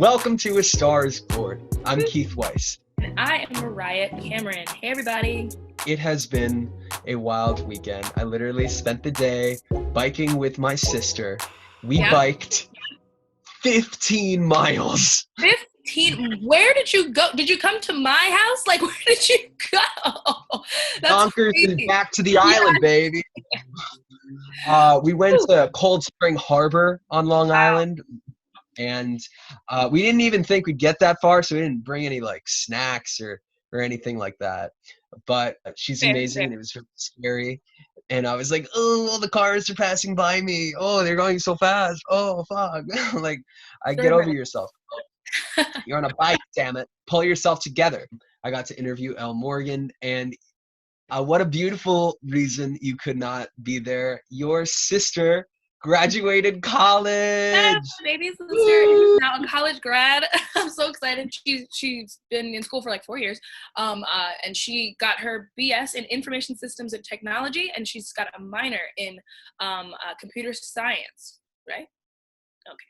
Welcome to A Star is Born. I'm Keith Weiss. And I am Mariah Cameron. Hey, everybody. It has been a wild weekend. I literally spent the day biking with my sister. We biked 15 miles. 15? Where did you go? Did you come to my house? Like, where did you go? Yonkers and back to the island, baby. We went to Cold Spring Harbor on Long Island. And we didn't even think we'd get that far, so we didn't bring any like snacks or anything like that. But she's amazing. Fair. It was really scary. And I was like, oh, all the cars are passing by me. Oh, they're going so fast. Oh, fuck. Like, get over yourself. You're on a bike, damn it. Pull yourself together. I got to interview Elle Morgan, and what a beautiful reason you could not be there. Your sister graduated college. Yeah, my baby sister is now a college grad. I'm so excited. She's been in school for like 4 years, and she got her BS in Information Systems and Technology, and she's got a minor in computer science. Right? Okay.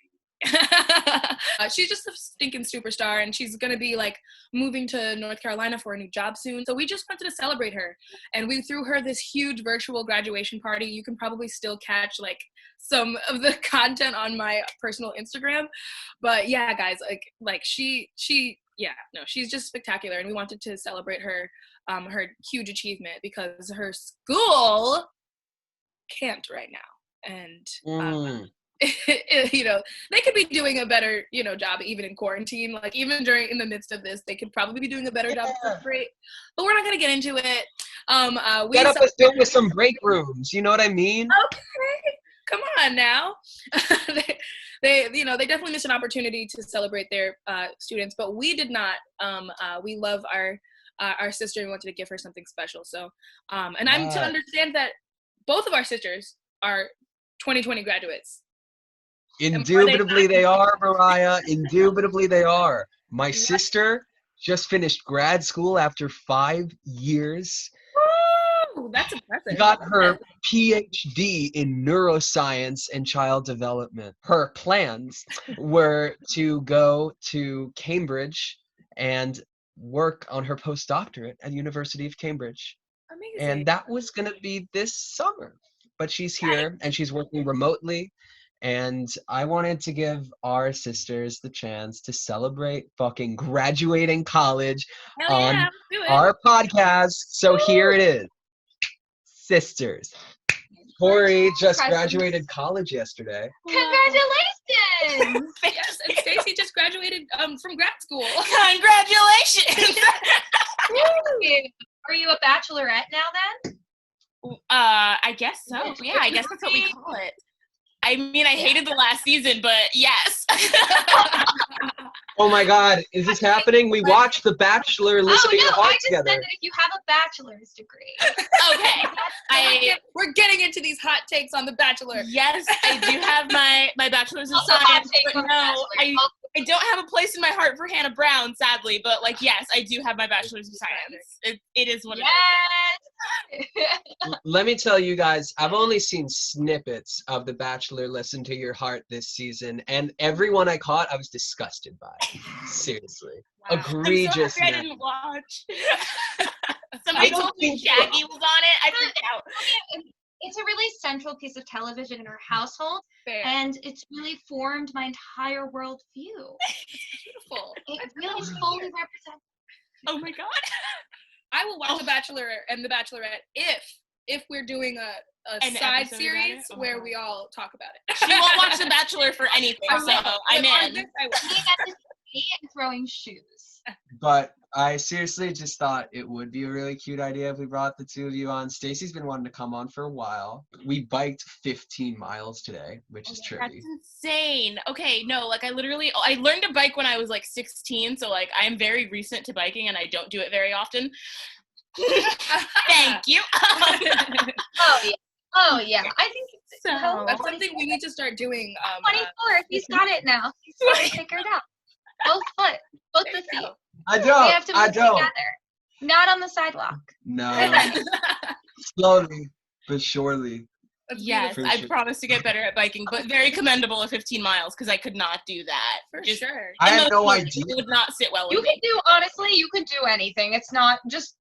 She's just a stinking superstar, and she's gonna be like moving to North Carolina for a new job soon. So we just wanted to celebrate her, and we threw her this huge virtual graduation party. You can probably still catch like some of the content on my personal Instagram, but yeah, guys, she's just spectacular, and we wanted to celebrate her her huge achievement because her school can't right now, and they could be doing a better, job even in quarantine. Like even in the midst of this, they could probably be doing a better job. Great, but we're not gonna get into it. We get up a film with some break rooms. You know what I mean? Okay, come on now. they definitely missed an opportunity to celebrate their students, but we did not. We love our sister and wanted to give her something special. So, and I'm to understand that both of our sisters are 2020 graduates. Indubitably they are, Mariah. Indubitably they are. My sister just finished grad school after 5 years. Woo! That's impressive. Got her PhD in neuroscience and child development. Her plans were to go to Cambridge and work on her postdoctorate at the University of Cambridge. Amazing. And that was going to be this summer. But she's here and she's working remotely. And I wanted to give our sisters the chance to celebrate fucking graduating college on our podcast. So here it is. Sisters. Tori just graduated college yesterday. Congratulations! Yes, and Stacey just graduated from grad school. Congratulations! Are you a bachelorette now then? I guess so. Yeah, I guess that's what we call it. I mean, I hated the last season, but yes. Oh my God, is this happening? We watched The Bachelor listening to Heart together. I just said that if you have a bachelor's degree. Okay. We're getting into these hot takes on The Bachelor. Yes, I do have my bachelor's in science, but no, I don't have a place in my heart for Hannah Brown, sadly. But yes, I do have my bachelor's in science. It is what it is. Let me tell you guys, I've only seen snippets of The Bachelor Listen to Your Heart this season, and everyone I caught, I was disgusted by. Seriously. Wow. Egregious. I'm so happy I didn't watch. Somebody told me Shaggy was on it. I freaked out. It's a really central piece of television in our household. Fair. And it's really formed my entire worldview. Beautiful. It really fully represents. Oh my God. I will watch The Bachelor and The Bachelorette if we're doing a side series where we all talk about it. She won't watch The Bachelor for anything, so I'm in. And throwing shoes. But I seriously just thought it would be a really cute idea if we brought the two of you on. Stacey's been wanting to come on for a while. We biked 15 miles today, which is trippy. That's insane. Okay, no, I learned to bike when I was 16, so I am very recent to biking and I don't do it very often. Thank you. Oh yeah. I think that's something we need to start doing. 24. He's got it now. He's got it figured out. Both the feet. I don't. We have to move together. Not on the sidewalk. No. Slowly but surely. That's yes, beautiful. I promise to get better at biking, but very commendable at 15 miles because I could not do that. For sure. I had no idea. It would not sit well with You me. can do, honestly, you can do anything. It's not just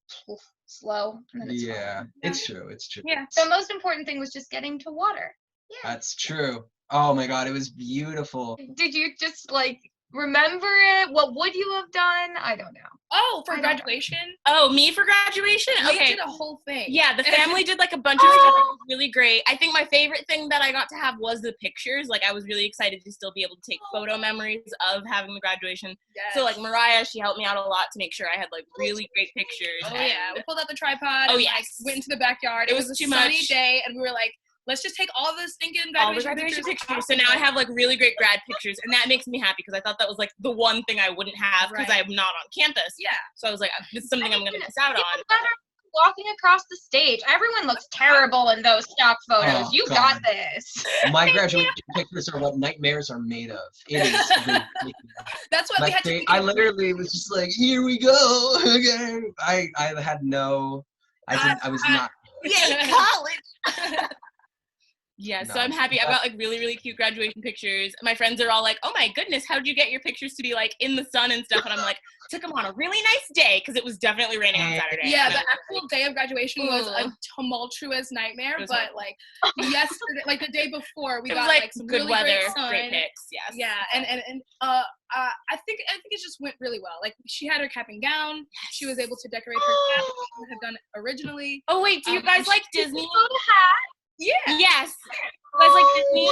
slow. And then it's Yeah, fine. it's true. It's true. Yeah. The most important thing was just getting to water. Yeah. That's true. Oh my God, it was beautiful. Did you just like remember it? What would you have done? I don't know. Oh, for I don't know. graduation? Oh, me for graduation? We Okay. did a whole thing. Yeah, the family did like a bunch of stuff. It was really great. I think my favorite thing that I got to have was the pictures. Like I was really excited to still be able to take photo memories of having the graduation. Yes. So like Mariah, she helped me out a lot to make sure I had like really great pictures. Oh and- yeah, we pulled out the tripod. Oh, and, yes. like, went into the backyard. It It was was too a sunny much. day, and we were like, let's just take all the stinking all the graduation, graduation pictures. So now I have like really great grad pictures, and that makes me happy because I thought that was like the one thing I wouldn't have because Right. I'm not on campus. Yeah. So I was like, this is something I'm gonna miss out Even on. better walking across the stage. Everyone looks terrible in those stock photos. Oh, You God. got this. My graduation pictures are what nightmares are made of. It is ridiculous. That's why we Like had to. I literally was just like, here we go again. I had no, I was not. Yay, college! Yeah, so No. I'm happy. I've got like really, really cute graduation pictures. My friends are all like, "Oh my goodness, how'd you get your pictures to be like in the sun and stuff?" And I'm like, "Took them on a really nice day because it was definitely raining on Saturday." Yeah, And the I- actual day of graduation was a Ugh. tumultuous nightmare, It was but like yesterday, like the day before, we it got was like some good really weather, great sun. great pics. Yes. Yeah, and I think it just went really well. Like she had her cap and gown. She was able to decorate her cap, which she had done originally. Oh wait, do you guys like Disney? Yeah. Yes. You guys like Disney?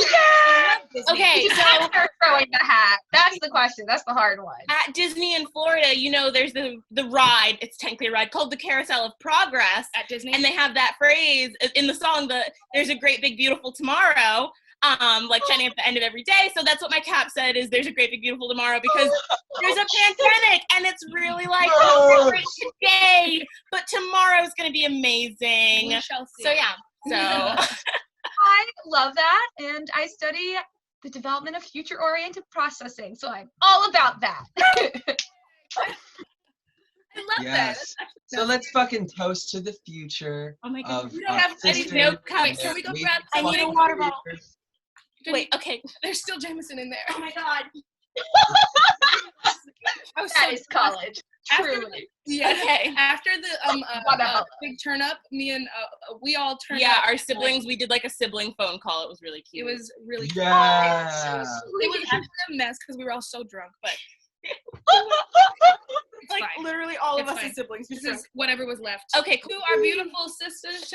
Okay, Did you so catch her throwing the hat? That's the question. That's the hard one. at Disney in Florida, you know, there's the ride. It's technically a ride called the Carousel of Progress, At Disney. and they have that phrase in the song. There's a great big beautiful tomorrow. Like shining at the end of every day. So that's what my cap said is there's a great big beautiful tomorrow because there's a pandemic and it's really like oh, great today, but tomorrow's gonna be amazing. we shall see. So yeah. So I love that, and I study the development of future-oriented processing, so I'm all about that. I love that. Yes. So let's fucking toast to the future oh my of god. We don't have any sisters no cups. and Can we go we grab I need a fucking water bottle. sisters. Wait, okay. There's still Jameson in there. Oh my god. I was That so is college. After- Truly. Yeah. Okay. After the Whatever. big turn up, me and we all turned Yeah, up. our siblings, we did like a sibling phone call. It was really It cute. was really cute. Yeah. It was actually a mess because we were all so drunk, but it's like fine. literally all It's of us fine. as siblings. This is whatever was left. Okay, To cool. our beautiful sisters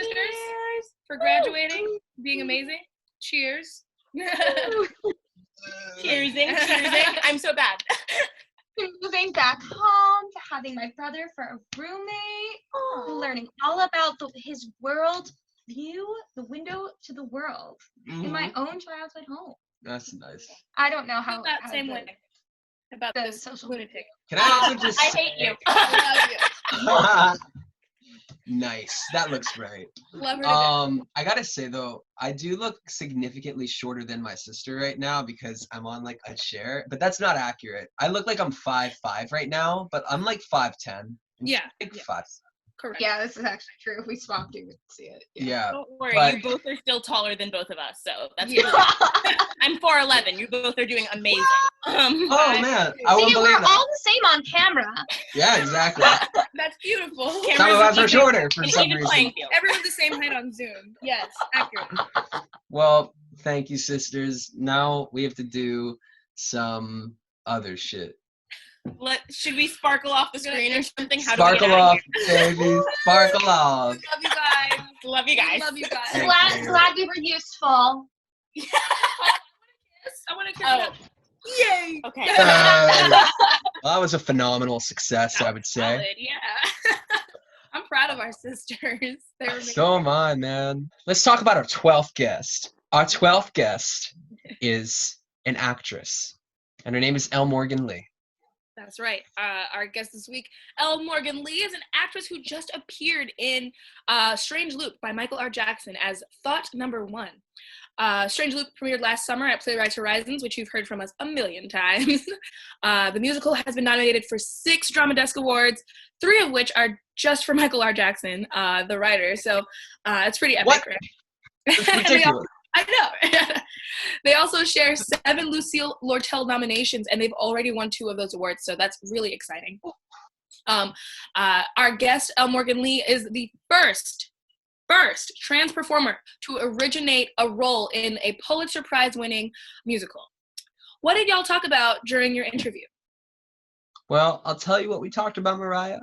for graduating, being amazing. Cheers. Cheersing, cheersing. I'm so bad. Moving back home to having my brother for a roommate, learning all about his world view, the window to the world in my own childhood home. That's nice. I don't know Feel how that how same the- way about the this social lunatic. Can I also just I hate you. I love you. Nice. That looks right. Love her to death. I gotta say though, I do look significantly shorter than my sister right now because I'm on like a chair, but that's not accurate. I look like I'm 5'5" right now, but I'm like 5'10". Yeah, Like yeah. 5'7". Correct. Yeah, this is actually true. If we swapped, you would see it. Yeah. Don't worry, But- you both are still taller than both of us, so that's Yeah. good. I'm 4'11". You both are doing amazing. Oh man, I won't See, we're believe that. all the same on camera. Yeah, exactly. That's beautiful. Some of Cameras us are even- shorter for an some even reason. playing field. Everyone's the same height on Zoom. Yes, accurate. Well, thank you, sisters. Now we have to do some other shit. Should we sparkle off the screen or something? How Sparkle do we get out off, baby. Sparkle off. Love you guys. Love you guys. Love you guys. Thank you. Glad we were useful. I want to kiss Oh. them. Yay. Okay. Well, that was a phenomenal success, I would say. Solid, yeah. I'm proud of our sisters. They were amazing. So am I, man. Let's talk about our 12th guest. Our 12th guest is an actress, and her name is Elle Morgan Lee. That's right. Our guest this week, Elle Morgan Lee, is an actress who just appeared in Strange Loop by Michael R. Jackson as Thought Number One. Strange Loop premiered last summer at Playwrights Horizons, which you've heard from us a million times. The musical has been nominated for 6 Drama Desk Awards, 3 of which are just for Michael R. Jackson, the writer. So it's pretty epic. What? Right? It's ridiculous. I know. They also share 7 Lucille Lortel nominations, and they've already won 2 of those awards, so that's really exciting. Our guest, Elle Morgan Lee, is the first trans performer to originate a role in a Pulitzer Prize-winning musical. What did y'all talk about during your interview? Well, I'll tell you what we talked about, Mariah.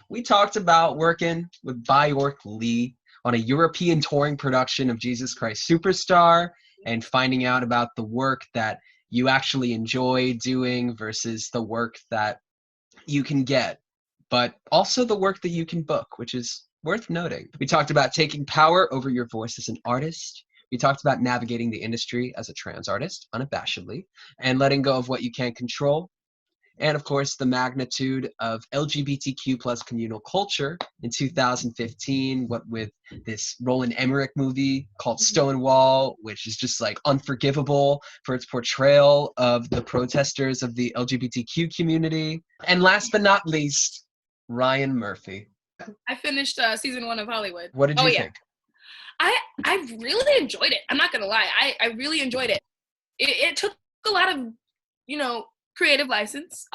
We talked about working with Bjork Lee on a European touring production of Jesus Christ Superstar and finding out about the work that you actually enjoy doing versus the work that you can get, but also the work that you can book, which is worth noting. We talked about taking power over your voice as an artist. We talked about navigating the industry as a trans artist, unabashedly, and letting go of what you can't control. And of course, the magnitude of LGBTQ plus communal culture in 2015, what with this Roland Emmerich movie called Stonewall, which is just like unforgivable for its portrayal of the protesters of the LGBTQ community. And last but not least, Ryan Murphy. I finished season 1 of Hollywood. What did you think? I really enjoyed it. I'm not gonna lie. I really enjoyed it. It took a lot of, creative license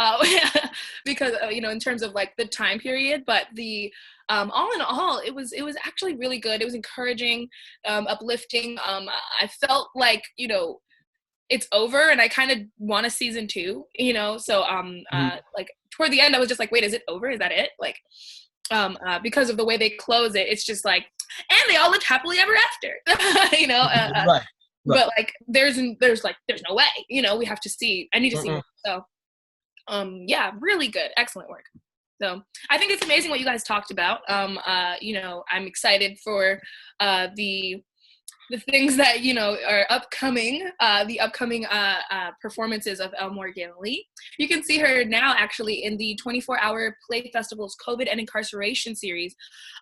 because in terms of like the time period, but the all in all, it was actually really good. It was encouraging, uplifting. I felt like it's over, and I kind of want a season 2. So like toward the end, I was just like, wait, is it over? Is that it? Like because of the way they close it, it's just like, and they all lived happily ever after. Right. But like there's no way, we have to see. I need to see more. So yeah, really good, excellent work. So I think it's amazing what you guys talked about. I'm excited for the things that are upcoming, the upcoming performances of Elle Morgan Lee. You can see her now actually in the 24-hour Play Festival's COVID and Incarceration series.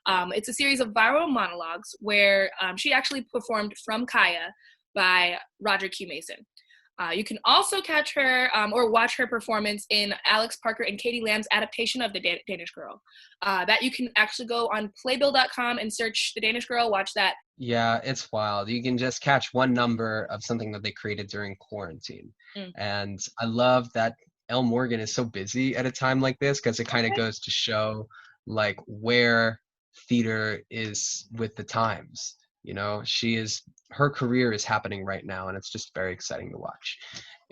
It's a series of viral monologues where she actually performed From Kaya by Roger Q. Mason. You can also catch her or watch her performance in Alex Parker and Katie Lamb's adaptation of The Danish Girl. That you can actually go on playbill.com and search The Danish Girl, watch that. Yeah, it's wild. You can just catch one number of something that they created during quarantine. And I love that Elle Morgan is so busy at a time like this, because it kind of goes to show like where theater is with the times. Her career is happening right now, and it's just very exciting to watch.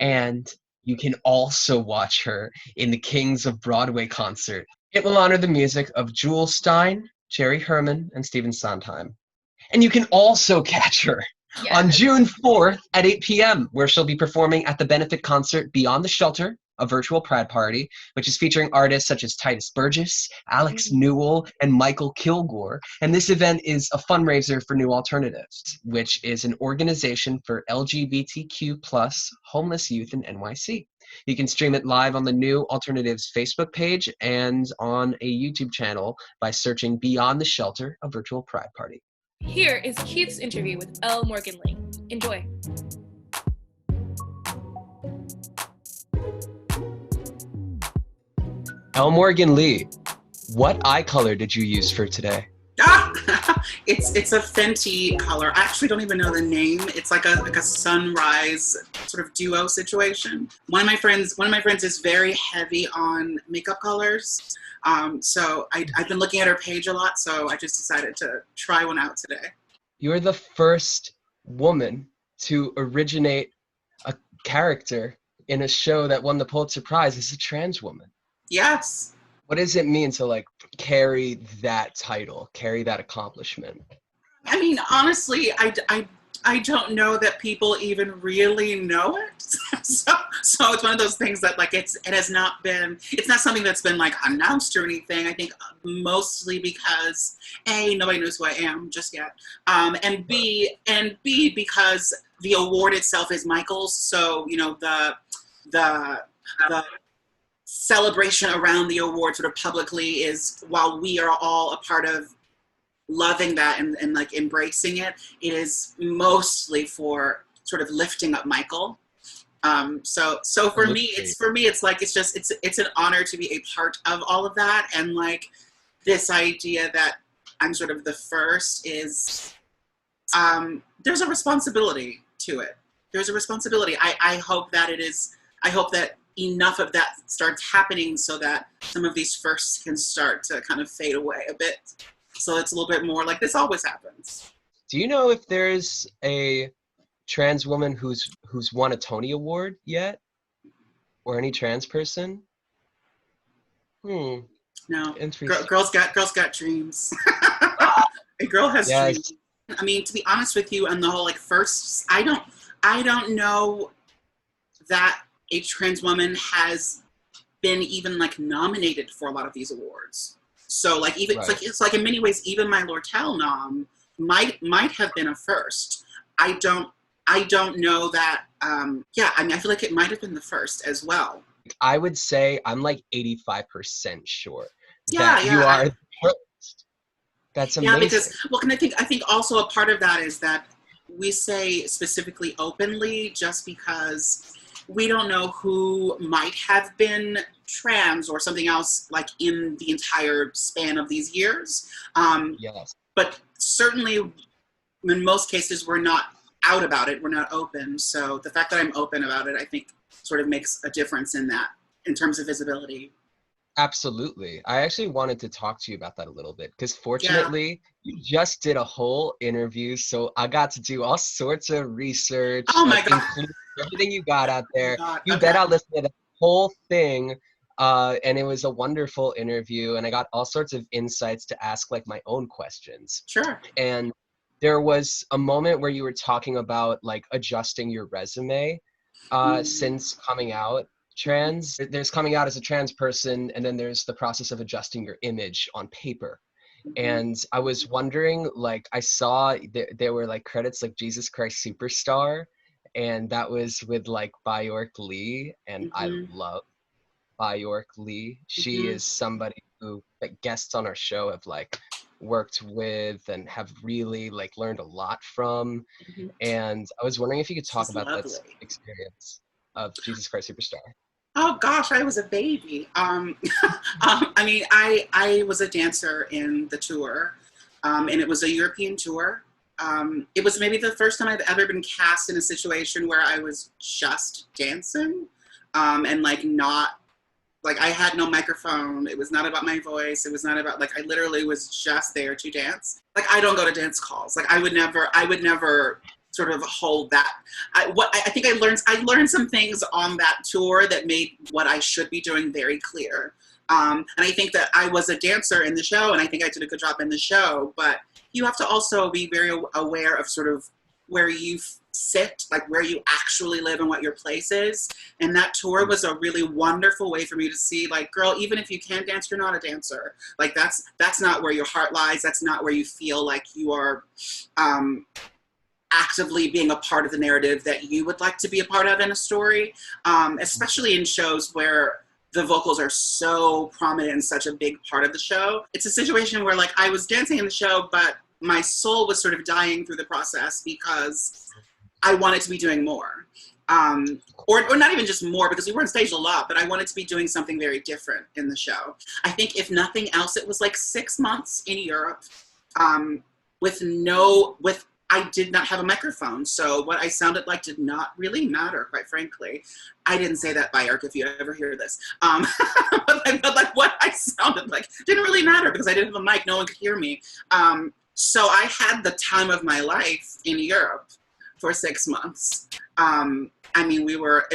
And you can also watch her in the Kings of Broadway concert. It will honor the music of Jewel Stein, Jerry Herman, and Stephen Sondheim. And you can also catch her on June 4th at 8 p.m., where she'll be performing at the benefit concert Beyond the Shelter, a virtual Pride party, which is featuring artists such as Titus Burgess, Alex Newell, and Michael Kilgore. And this event is a fundraiser for New Alternatives, which is an organization for LGBTQ plus homeless youth in NYC. You can stream it live on the New Alternatives Facebook page and on a YouTube channel by searching Beyond the Shelter, a virtual Pride party. Here is Keith's interview with Elle Morgan Lee. Enjoy. Elle Morgan Lee, what eye color did you use for today? It's a Fenty color. I actually don't even know the name. It's like a sunrise sort of duo situation. One of my friends is very heavy on makeup colors. So I've been looking at her page a lot, so I just decided to try one out today. You're the first woman to originate a character in a show that won the Pulitzer Prize as a trans woman. Yes. What does it mean to carry that title, carry that accomplishment? I mean, honestly, I don't know that people even really know it. So it's one of those things that it's not something that's been announced or anything. I think mostly because A, nobody knows who I am just yet. And B, because the award itself is Michael's. So, the celebration around the award sort of publicly is, while we are all a part of loving that and embracing it, it is mostly for sort of lifting up Michael. So for me, it's an honor to be a part of all of that. And this idea that I'm sort of the first is There's a responsibility to it. There's a responsibility. I hope that I hope that enough of that starts happening so that some of these firsts can start to kind of fade away a bit. So it's a little bit more like this always happens. Do you know if there's a trans woman who's won a Tony Award yet? Or any trans person? No. Interesting. Girls got dreams. A girl has dreams. I mean, to be honest with you, on the whole, like, firsts, I don't know that a trans woman has been even like nominated for a lot of these awards. So like even it's like in many ways even my Lortel nom might have been a first. I don't know that. Yeah, I mean, I feel like it might have been the first as well. I would say I'm like 85% sure Yeah, that you are the first. That's amazing. Yeah, because and I think also a part of that is that we say specifically openly just because we don't know who might have been trans or something else like in the entire span of these years. Yes. But certainly in most cases we're not out about it. We're not open. So the fact that I'm open about it, I think sort of makes a difference in that in terms of visibility. Absolutely. I actually wanted to talk to you about that a little bit because fortunately you just did a whole interview. So I got to do all sorts of research. Oh my God. Everything you got out there. Oh You bet I'll listen to the whole thing. And it was a wonderful interview and I got all sorts of insights to ask like my own questions. Sure. And there was a moment where you were talking about like adjusting your resume since coming out trans. There's coming out as a trans person and then there's the process of adjusting your image on paper. And I was wondering, like, I saw there were like credits like Jesus Christ Superstar, and that was with like Byork Lee, and I love Byork Lee. She is somebody who like guests on our show have like worked with and have really like learned a lot from. And I was wondering if you could talk about that experience of Jesus Christ Superstar. Oh gosh, I was a baby. I mean, I was a dancer in the tour, and it was a European tour. It was maybe the first time I've ever been cast in a situation where I was just dancing, and like not, like I had no microphone. It was not about my voice. It was not about, like, I literally was just there to dance. Like, I don't go to dance calls. Like I would never sort of hold that. I think I learned some things on that tour that made what I should be doing very clear. And I think that I was a dancer in the show, and I think I did a good job in the show, but you have to also be very aware of sort of where you sit, like where you actually live and what your place is. And that tour was a really wonderful way for me to see, like, girl, even if you can dance, you're not a dancer. Like that's not where your heart lies. That's not where you feel like you are actively being a part of the narrative that you would like to be a part of in a story, especially in shows where the vocals are so prominent and such a big part of the show. It's a situation where, like, I was dancing in the show, but my soul was sort of dying through the process because I wanted to be doing more. Or not even just more, because we were on stage a lot, but I wanted to be doing something very different in the show. I think if nothing else, it was like 6 months in Europe I did not have a microphone, so what I sounded like did not really matter, quite frankly. I didn't say that, Byork, if you ever hear this. But like what I sounded like didn't really matter because I didn't have a mic, no one could hear me. So I had the time of my life in Europe for 6 months. We were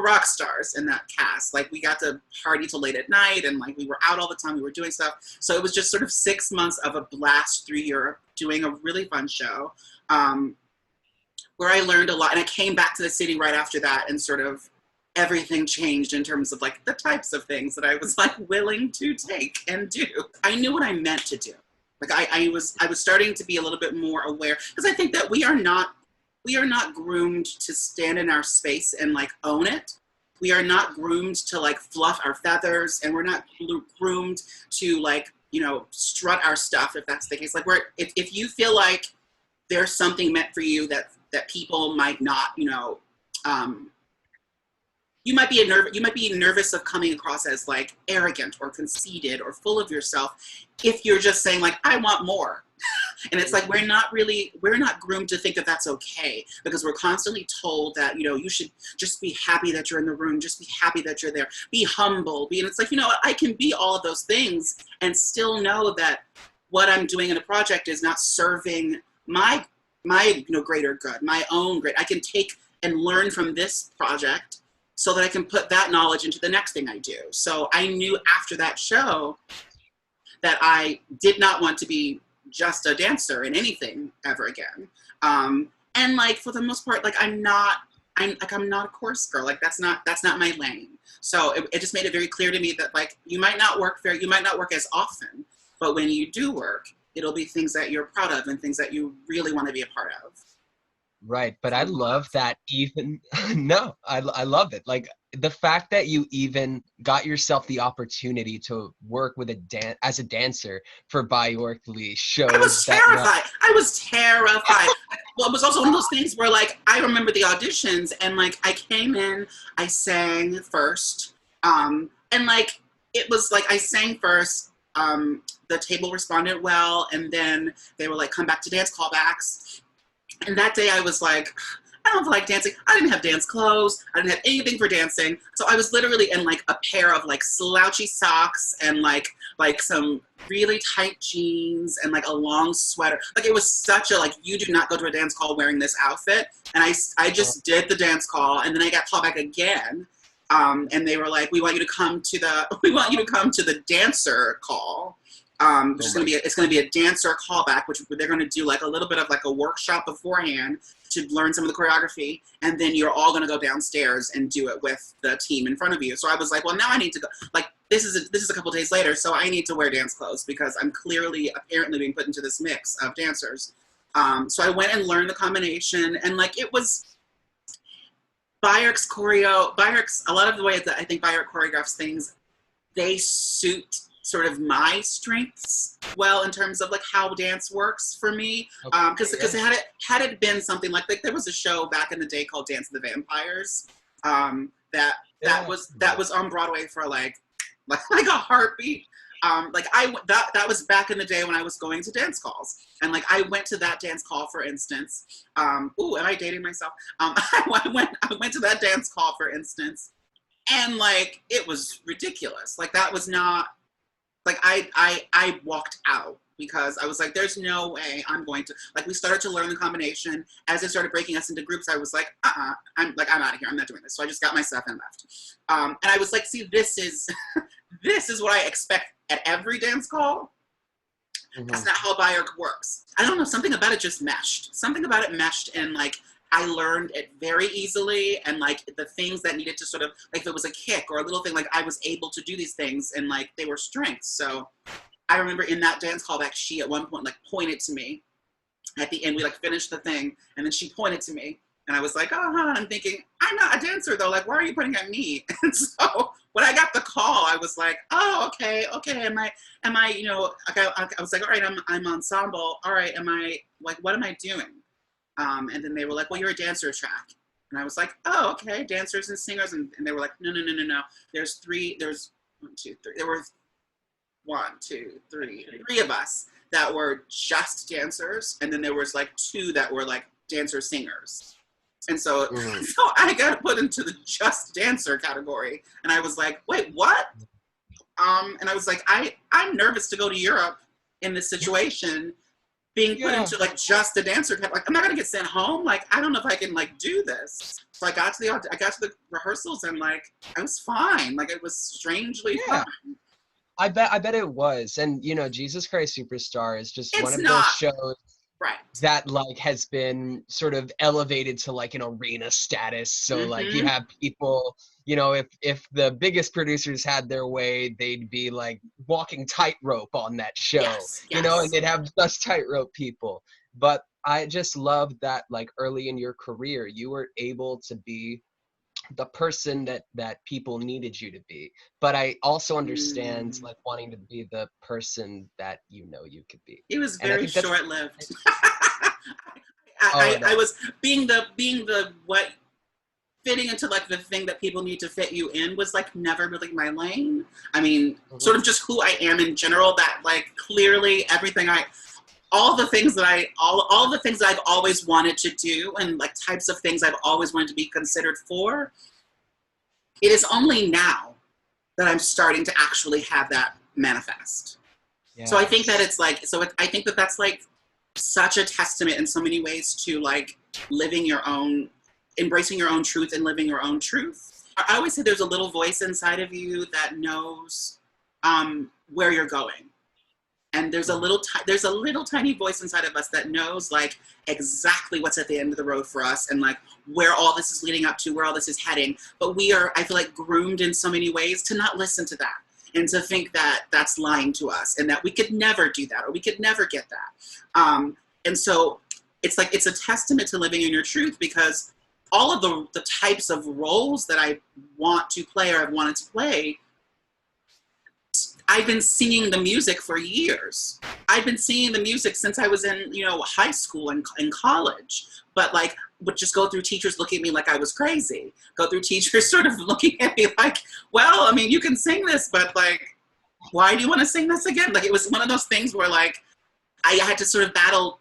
rock stars in that cast. Like, we got to party till late at night, and like we were out all the time. We were doing stuff. So it was just sort of 6 months of a blast through Europe, doing a really fun show, where I learned a lot. And I came back to the city right after that, and sort of everything changed in terms of like the types of things that I was like willing to take and do. I knew what I meant to do. Like I was starting to be a little bit more aware, because I think that we are not groomed to stand in our space and like own it. We are not groomed to like fluff our feathers, and we're not groomed to like, strut our stuff, if that's the case. Like, if you feel like there's something meant for you that people might not, you might be nervous of coming across as like arrogant or conceited or full of yourself if you're just saying like, I want more. And it's like we're not groomed to think that that's okay, because we're constantly told that, you know, you should just be happy that you're in the room, just be happy that you're there, be humble, and it's like, you know, I can be all of those things and still know that what I'm doing in a project is not serving my you know, greater good, my own great. I can take and learn from this project so that I can put that knowledge into the next thing I do. So I knew after that show that I did not want to be just a dancer in anything ever again. And like, for the most part, like I'm not a course girl. Like that's not my lane. So it just made it very clear to me that like, you might not work as often, but when you do work, it'll be things that you're proud of and things that you really want to be a part of. Right, but I love that even, no, I love it. Like the fact that you even got yourself the opportunity to work with as a dancer for Bioorchely shows. I was terrified. Well, it was also one of those things where like, I remember the auditions and like, I came in, I sang first. And like, it was like, I sang first, the table responded well. And then they were like, come back to dance callbacks. And that day I was like, I don't feel like dancing. I didn't have dance clothes. I didn't have anything for dancing. So I was literally in like a pair of like slouchy socks and like some really tight jeans and like a long sweater. Like it was such a, like, you do not go to a dance call wearing this outfit. And I just did the dance call, and then I got called back again. And they were like, we want you to come to the dancer call. It's gonna be a dancer callback, which they're gonna do like a little bit of like a workshop beforehand to learn some of the choreography, and then you're all gonna go downstairs and do it with the team in front of you. So I was like, well, now I need to go. Like this is a couple days later, so I need to wear dance clothes because I'm apparently being put into this mix of dancers. So I went and learned the combination, and like it was Bioorch's choreo. A lot of the ways that I think Bioorch choreographs things, they suit sort of my strengths well in terms of like how dance works for me. Because had it been something like there was a show back in the day called Dance of the Vampires that was on Broadway for like a heartbeat. That was back in the day when I was going to dance calls, and like I went to that dance call, for instance. Ooh, am I dating myself? I went to that dance call, for instance, and like it was ridiculous. Like that was not. Like I walked out because I was like, there's no way I'm going to, like, we started to learn the combination. As they started breaking us into groups, I was like, I'm out of here. I'm not doing this. So I just got my stuff and left. And I was like, see, this is what I expect at every dance call. Mm-hmm. That's not how Bioorch works. I don't know. Something about it just meshed. Something about it meshed, and like, I learned it very easily, and like the things that needed to sort of, like if it was a kick or a little thing, like I was able to do these things, and like they were strengths. So I remember in that dance callback, she at one point like pointed to me at the end. We like finished the thing, and then she pointed to me, and I was like, I'm thinking, I'm not a dancer though. Like, why are you pointing at me? And so when I got the call, I was like, oh, okay. Am I, you know, I was like, all right, I'm ensemble. All right, what am I doing? And then they were like, well, you're a dancer track. And I was like, oh, okay, dancers and singers. And they were like, no. There's one, two, three. There were three of us that were just dancers. And then there was like two that were like dancer singers. And so, so I got put into the just dancer category. And I was like, wait, what? And I was like, I'm nervous to go to Europe in this situation. Being put into like just a dancer type, like I'm not gonna get sent home. Like I don't know if I can like do this. So I got to the rehearsals, and like I was fine. Like it was strangely fun. I bet it was. And you know, Jesus Christ Superstar is just one of those shows that like has been sort of elevated to like an arena status. So like you have people, you know, if the biggest producers had their way, they'd be like walking tightrope on that show, you know, and they'd have such tightrope people. But I just love that like early in your career, you were able to be the person that people needed you to be. But I also understand like wanting to be the person that you know you could be. It was very short-lived. I was being the what fitting into like the thing that people need to fit you in was like never really my lane. I mean, sort of just who I am in general, that like clearly everything all the things that all the things that I've always wanted to do and like types of things I've always wanted to be considered for, it is only now that I'm starting to actually have that manifest. Yes. So I think that it's like, I think that that's like such a testament in so many ways to like living your own, embracing your own truth and living your own truth. I always say there's a little voice inside of you that knows where you're going. And there's a little tiny voice inside of us that knows like exactly what's at the end of the road for us and like where all this is leading up to, where all this is heading. But we are, I feel like, groomed in so many ways to not listen to that and to think that that's lying to us and that we could never do that or we could never get that. And so it's like, it's a testament to living in your truth, because all of the types of roles that I want to play or I've wanted to play, I've been singing the music for years. I've been singing the music since I was in, high school and in college. But like, would just go through teachers looking at me like I was crazy. Go through teachers sort of looking at me like, well, I mean, you can sing this, but like, why do you want to sing this again? Like, it was one of those things where like, I had to sort of battle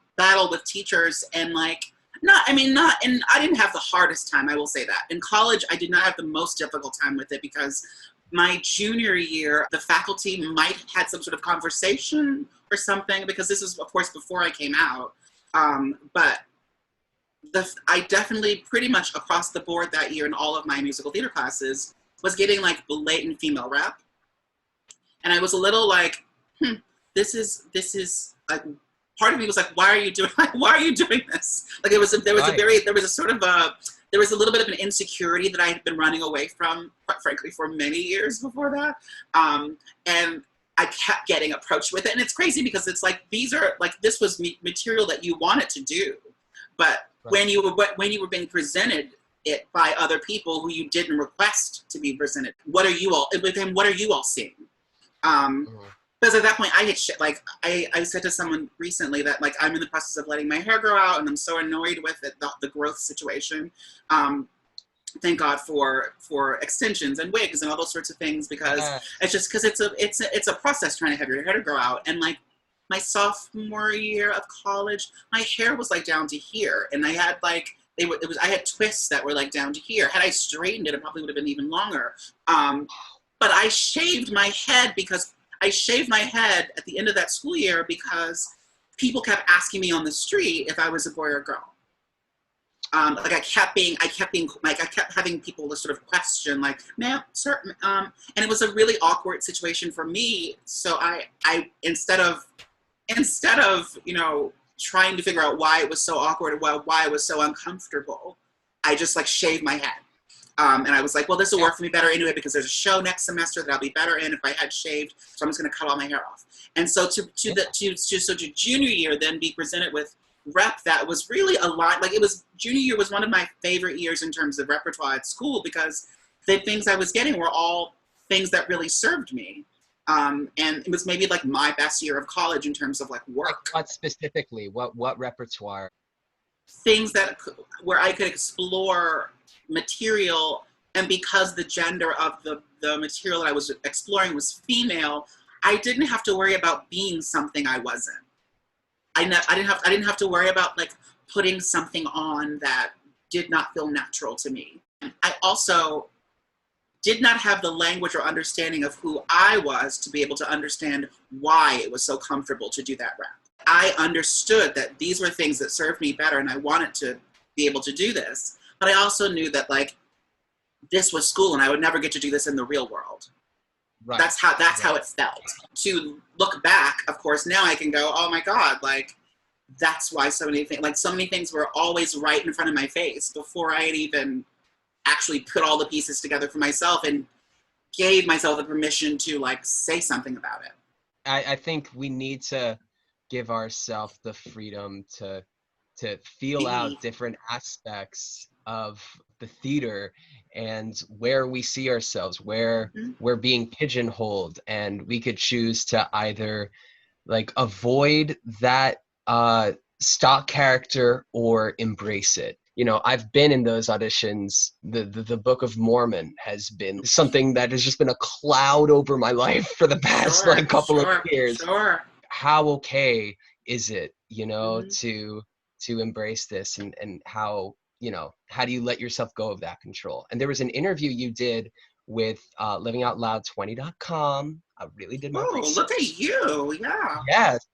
with teachers and like, and I didn't have the hardest time, I will say that. In college, I did not have the most difficult time with it because my junior year, the faculty might have had some sort of conversation or something, because this is, of course, before I came out. But I definitely pretty much across the board that year in all of my musical theater classes was getting like blatant female rep. And I was a little like, this is like, part of me was like, why are you doing this? Like there was a little bit of an insecurity that I had been running away from, quite frankly, for many years before that. And I kept getting approached with it. And it's crazy because it's like, this was material that you wanted to do. But when you were being presented it by other people who you didn't request to be presented, what are you all seeing? Because at that point, I said to someone recently that like I'm in the process of letting my hair grow out, and I'm so annoyed with it, the growth situation. Thank God for extensions and wigs and all those sorts of things, because it's a process trying to have your hair to grow out. And like my sophomore year of college, my hair was like down to here, and I had like I had twists that were like down to here. Had I straightened it, it probably would have been even longer. But I shaved my head at the end of that school year because people kept asking me on the street if I was a boy or a girl. I kept having people to sort of question, like, ma'am, sir, and it was a really awkward situation for me. So I instead of trying to figure out why it was so awkward or why it was so uncomfortable, I just like shaved my head. And I was like, well, this will work for me better anyway, because there's a show next semester that I'll be better in if I had shaved. So I'm just going to cut all my hair off. And so to junior year, then be presented with rep that was really a lot. Like junior year was one of my favorite years in terms of repertoire at school, because the things I was getting were all things that really served me. And it was maybe like my best year of college in terms of like work. What specifically? What repertoire? Things where I could explore material, and because the gender of the material that I was exploring was female, I didn't have to worry about being something I wasn't. I didn't have to worry about like putting something on that did not feel natural to me. I also did not have the language or understanding of who I was to be able to understand why it was so comfortable to do that rap. I understood that these were things that served me better, and I wanted to be able to do this. But I also knew that like this was school, and I would never get to do this in the real world. Right. That's how it felt. To look back, of course, now I can go, oh my God, like that's why so many things were always right in front of my face before I had even actually put all the pieces together for myself and gave myself the permission to like say something about it. I think we need to give ourselves the freedom to feel out different aspects of the theater and where we see ourselves, where we're being pigeonholed, and we could choose to either like avoid that stock character or embrace it. I've been in those auditions. The Book of Mormon has been something that has just been a cloud over my life for the past couple of years. Sure. How okay is it, you know, to embrace this, and how, you know, how do you let yourself go of that control? And there was an interview you did with livingoutloud20.com. I really did my Oh, research. look at you. Yeah. Yes,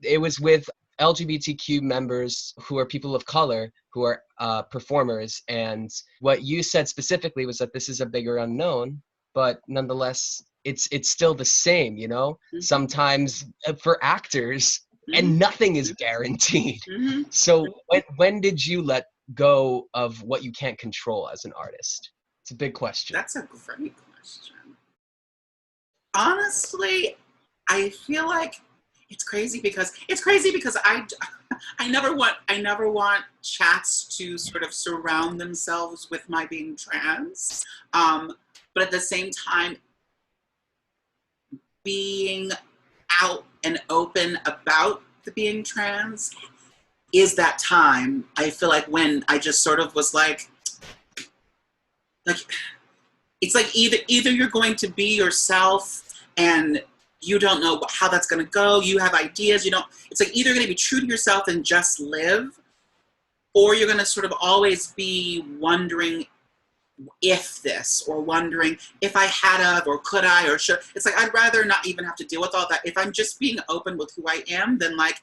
it was with LGBTQ members who are people of color, who are performers. And what you said specifically was that this is a bigger unknown, but nonetheless, it's still the same, you know? Sometimes for actors, and nothing is guaranteed. So when did you let go of what you can't control as an artist? It's a big question. That's a great question. Honestly, I feel like it's crazy because I never want chats to sort of surround themselves with my being trans. But at the same time, being out and open about the being trans is that time, I feel like, when I just sort of was like it's like either you're going to be yourself and you don't know how that's going to go, you have ideas, it's like either going to be true to yourself and just live, or you're going to sort of always be wondering if this, or wondering if I had of, or could I, or should. It's like, I'd rather not even have to deal with all that. If I'm just being open with who I am, then like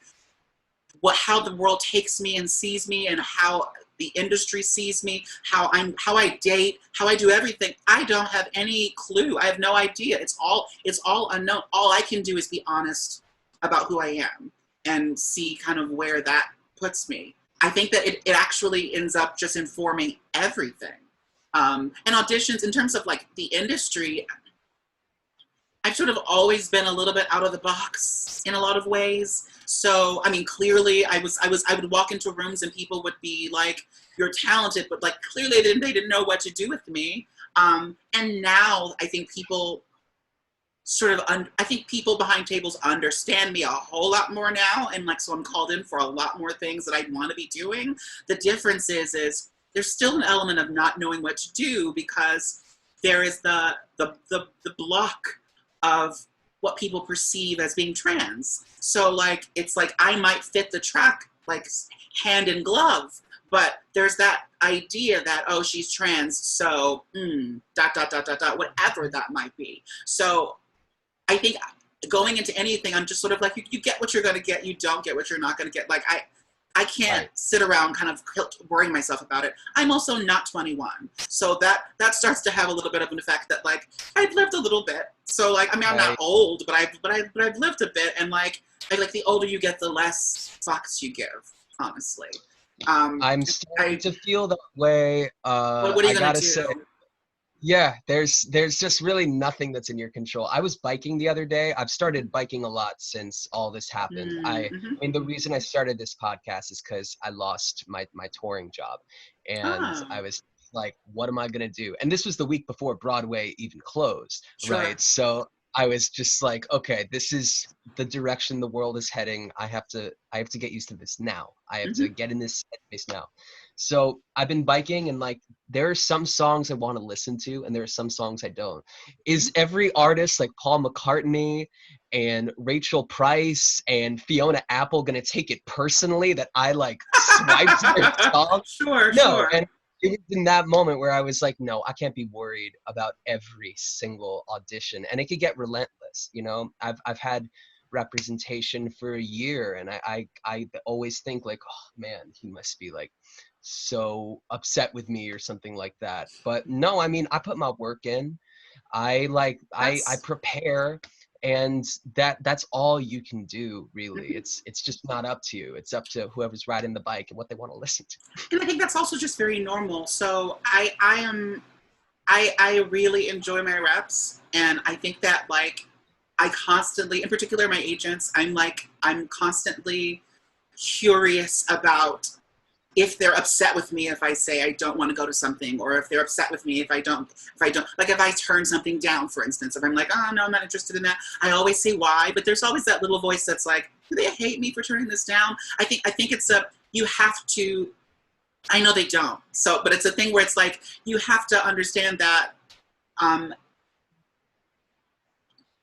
how the world takes me and sees me, and how the industry sees me, how I date, how I do everything, I don't have any clue. I have no idea. It's all unknown. All I can do is be honest about who I am and see kind of where that puts me. I think that it actually ends up just informing everything. And auditions, in terms of like the industry, I've sort of always been a little bit out of the box in a lot of ways. So, I mean, clearly I would walk into rooms and people would be like, you're talented, but like clearly they didn't know what to do with me. And now I think people I think people behind tables understand me a whole lot more now. And like, so I'm called in for a lot more things that I want to be doing. The difference is there's still an element of not knowing what to do, because there is the block of what people perceive as being trans. So like, it's like I might fit the track like hand in glove, but there's that idea that, oh, she's trans, so whatever that might be. So I think going into anything, I'm just sort of like, you get what you're gonna get, you don't get what you're not gonna get. Like I can't sit around kind of worrying myself about it. I'm also not 21. So that starts to have a little bit of an effect that like, I've lived a little bit. So like, I mean, I'm not old, but I've lived a bit. And like the older you get, the less fucks you give, honestly. I'm starting to feel that way. What are you gonna do? Say, yeah, there's just really nothing that's in your control. I was biking the other day. I've started biking a lot since all this happened. I mean, the reason I started this podcast is because I lost my touring job, and I was like, what am I gonna do? And this was the week before Broadway even closed, right? So I was just like, okay, this is the direction the world is heading. I have to get used to this now. I have to get in this space now. So I've been biking, and like, there are some songs I want to listen to, and there are some songs I don't. Is every artist like Paul McCartney and Rachel Price and Fiona Apple gonna take it personally that I like swiped their song? No. And it was in that moment where I was like, no, I can't be worried about every single audition, and it could get relentless. I've had representation for a year, and I always think like, oh man, he must be like so upset with me or something like that. But no, I mean, I put my work in. I prepare, and that's all you can do, really. It's just not up to you. It's up to whoever's riding the bike and what they want to listen to. And I think that's also just very normal. So I really enjoy my reps, and I think that like I constantly, in particular my agents, I'm constantly curious about if they're upset with me if I say I don't want to go to something, or if they're upset with me if I don't, like if I turn something down, for instance, if I'm like, oh no, I'm not interested in that, I always say why, but there's always that little voice that's like, do they hate me for turning this down? I think it's you have to, I know they don't, so, but it's a thing where it's like, you have to understand that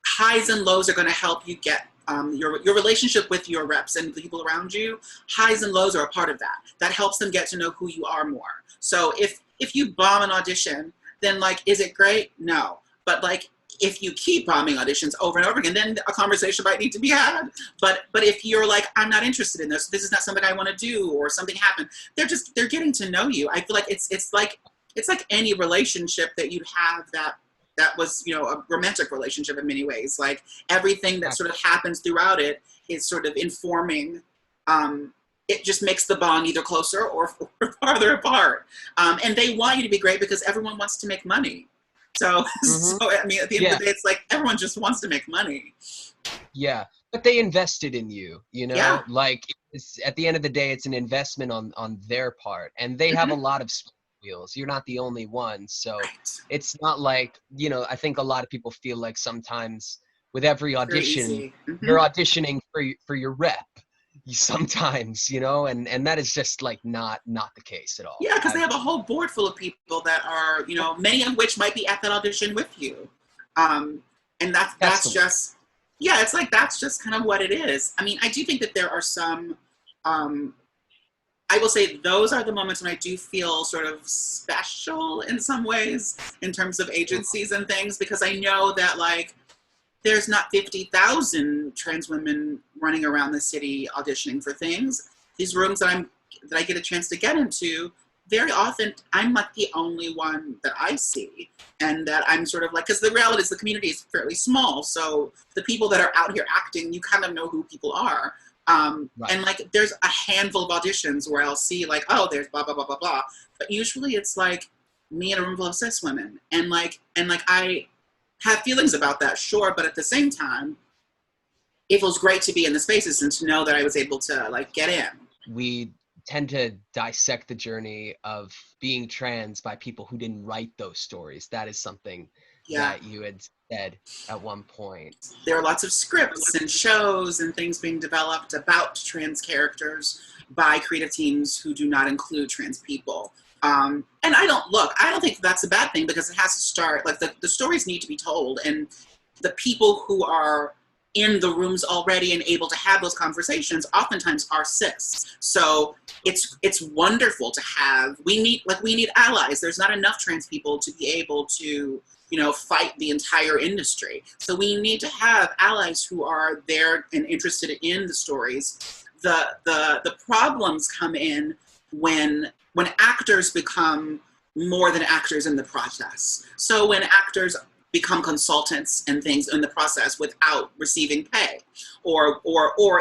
highs and lows are going to help you get your relationship with your reps and the people around you, highs and lows are a part of that. That helps them get to know who you are more. So if you bomb an audition, then like, is it great? No. But like, if you keep bombing auditions over and over again, then a conversation might need to be had. But if you're like, I'm not interested in this is not something I want to do, or something happened, they're getting to know you. I feel like it's like any relationship that you'd have that was, you know, a romantic relationship in many ways. Like everything that sort of happens throughout it is sort of informing. It just makes the bond either closer or farther apart. And they want you to be great because everyone wants to make money. So, so I mean, at the end of the day, it's like everyone just wants to make money. Yeah, but they invested in you, you know? Yeah. Like, it's, at the end of the day, it's an investment on their part. And they have a lot of wheels. You're not the only one. So it's not like, you know, I think a lot of people feel like sometimes with every audition, you're auditioning for your rep. Sometimes, you know, and that is just like not the case at all. Yeah, because they have a whole board full of people that are, you know, many of which might be at that audition with you. And that's just, yeah, it's like, that's just kind of what it is. I mean, I do think that there are some, I will say those are the moments when I do feel sort of special in some ways in terms of agencies and things, because I know that like, there's not 50,000 trans women running around the city auditioning for things. These rooms that I get a chance to get into, very often I'm like the only one that I see, and that I'm sort of like, because the reality is the community is fairly small, so the people that are out here acting, you kind of know who people are. And like there's a handful of auditions where I'll see like, oh, there's blah blah blah blah blah, but usually it's like me in a room full of cis women, and like I have feelings about that, sure, but at the same time, it feels great to be in the spaces and to know that I was able to like get in. We tend to dissect the journey of being trans by people who didn't write those stories. That is something that you had said at one point. There are lots of scripts and shows and things being developed about trans characters by creative teams who do not include trans people. And I don't think that's a bad thing, because it has to start, like the stories need to be told, and the people who are in the rooms already and able to have those conversations oftentimes are cis. So it's wonderful to have, we need allies. There's not enough trans people to be able to, you know, fight the entire industry. So we need to have allies who are there and interested in the stories. The problems come in when actors become more than actors in the process. So when actors become consultants and things in the process without receiving pay, or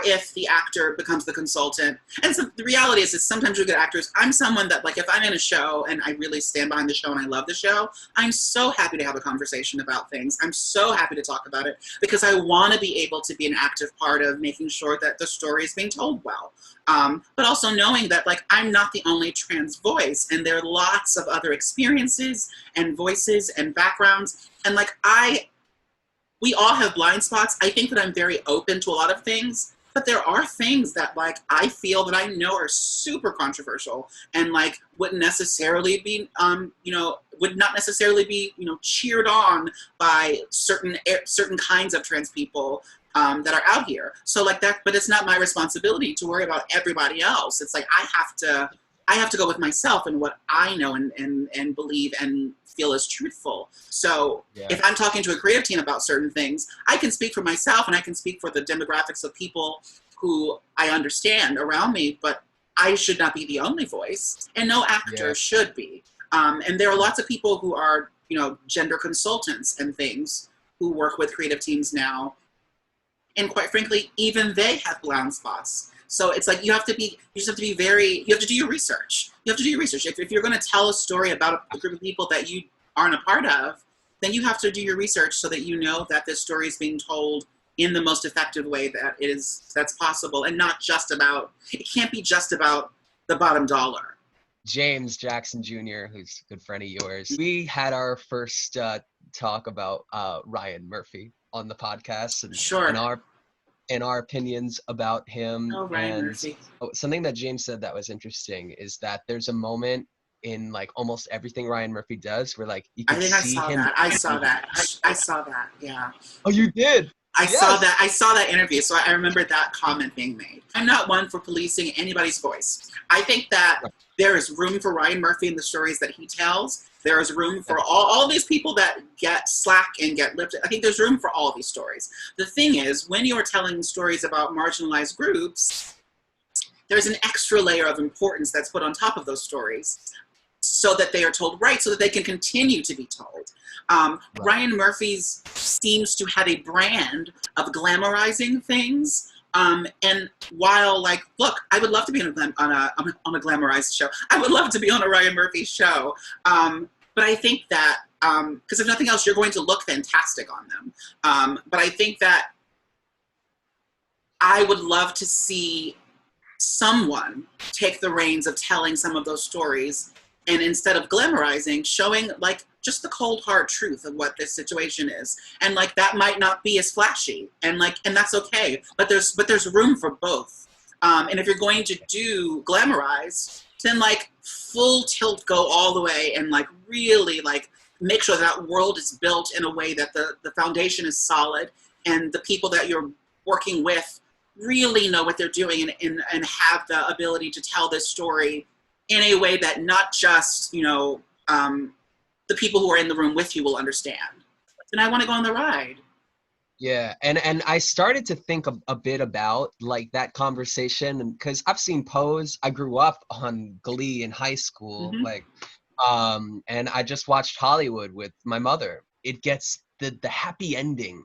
if the actor becomes the consultant. And so the reality is sometimes you get actors. I'm someone that, like, if I'm in a show and I really stand behind the show and I love the show, I'm so happy to have a conversation about things. I'm so happy to talk about it, because I want to be able to be an active part of making sure that the story is being told well. But also knowing that, like, I'm not the only trans voice, and there are lots of other experiences and voices and backgrounds. And like, we all have blind spots. I think that I'm very open to a lot of things, but there are things that, like, I feel that I know are super controversial and like wouldn't necessarily be, would not necessarily be, cheered on by certain kinds of trans people that are out here. So like that, but it's not my responsibility to worry about everybody else. It's like, I have to go with myself and what I know and believe and feel is truthful. So if I'm talking to a creative team about certain things, I can speak for myself and I can speak for the demographics of people who I understand around me, but I should not be the only voice, and no actor should be. And there are lots of people who are, gender consultants and things who work with creative teams now. And quite frankly, even they have blind spots. So it's like, you have to do your research. If you're going to tell a story about a group of people that you aren't a part of, then you have to do your research so that you know that this story is being told in the most effective way that's possible, and not just about, it can't be just about the bottom dollar. James Jackson Jr., who's a good friend of yours, we had our first talk about Ryan Murphy on the podcast, and our opinions about him. Oh, Ryan Murphy. Something that James said that was interesting is that there's a moment in like almost everything Ryan Murphy does where like you can see him. I saw that. Yeah. Oh, you did? I saw that interview, so I remember that comment being made. I'm not one for policing anybody's voice. I think that there is room for Ryan Murphy in the stories that he tells. There is room for all these people that get slack and get lifted. I think there's room for all these stories. The thing is, when you're telling stories about marginalized groups, there's an extra layer of importance that's put on top of those stories so that they are told right, so that they can continue to be told. Ryan Murphy seems to have a brand of glamorizing things. And while, like, look, I would love to be on a glamorized show. I would love to be on a Ryan Murphy show. But I think that, because if nothing else, you're going to look fantastic on them. But I think that I would love to see someone take the reins of telling some of those stories, and instead of glamorizing, showing like just the cold hard truth of what this situation is. And like that might not be as flashy, and that's okay. But there's room for both. And if you're going to do glamorize, then like full tilt, go all the way, and like really like make sure that world is built in a way that the foundation is solid, and the people that you're working with really know what they're doing, and have the ability to tell this story in a way that not just, the people who are in the room with you will understand. And I want to go on the ride. Yeah, and I started to think a bit about like that conversation, because I've seen Pose. I grew up on Glee in high school, and I just watched Hollywood with my mother. It gets the happy ending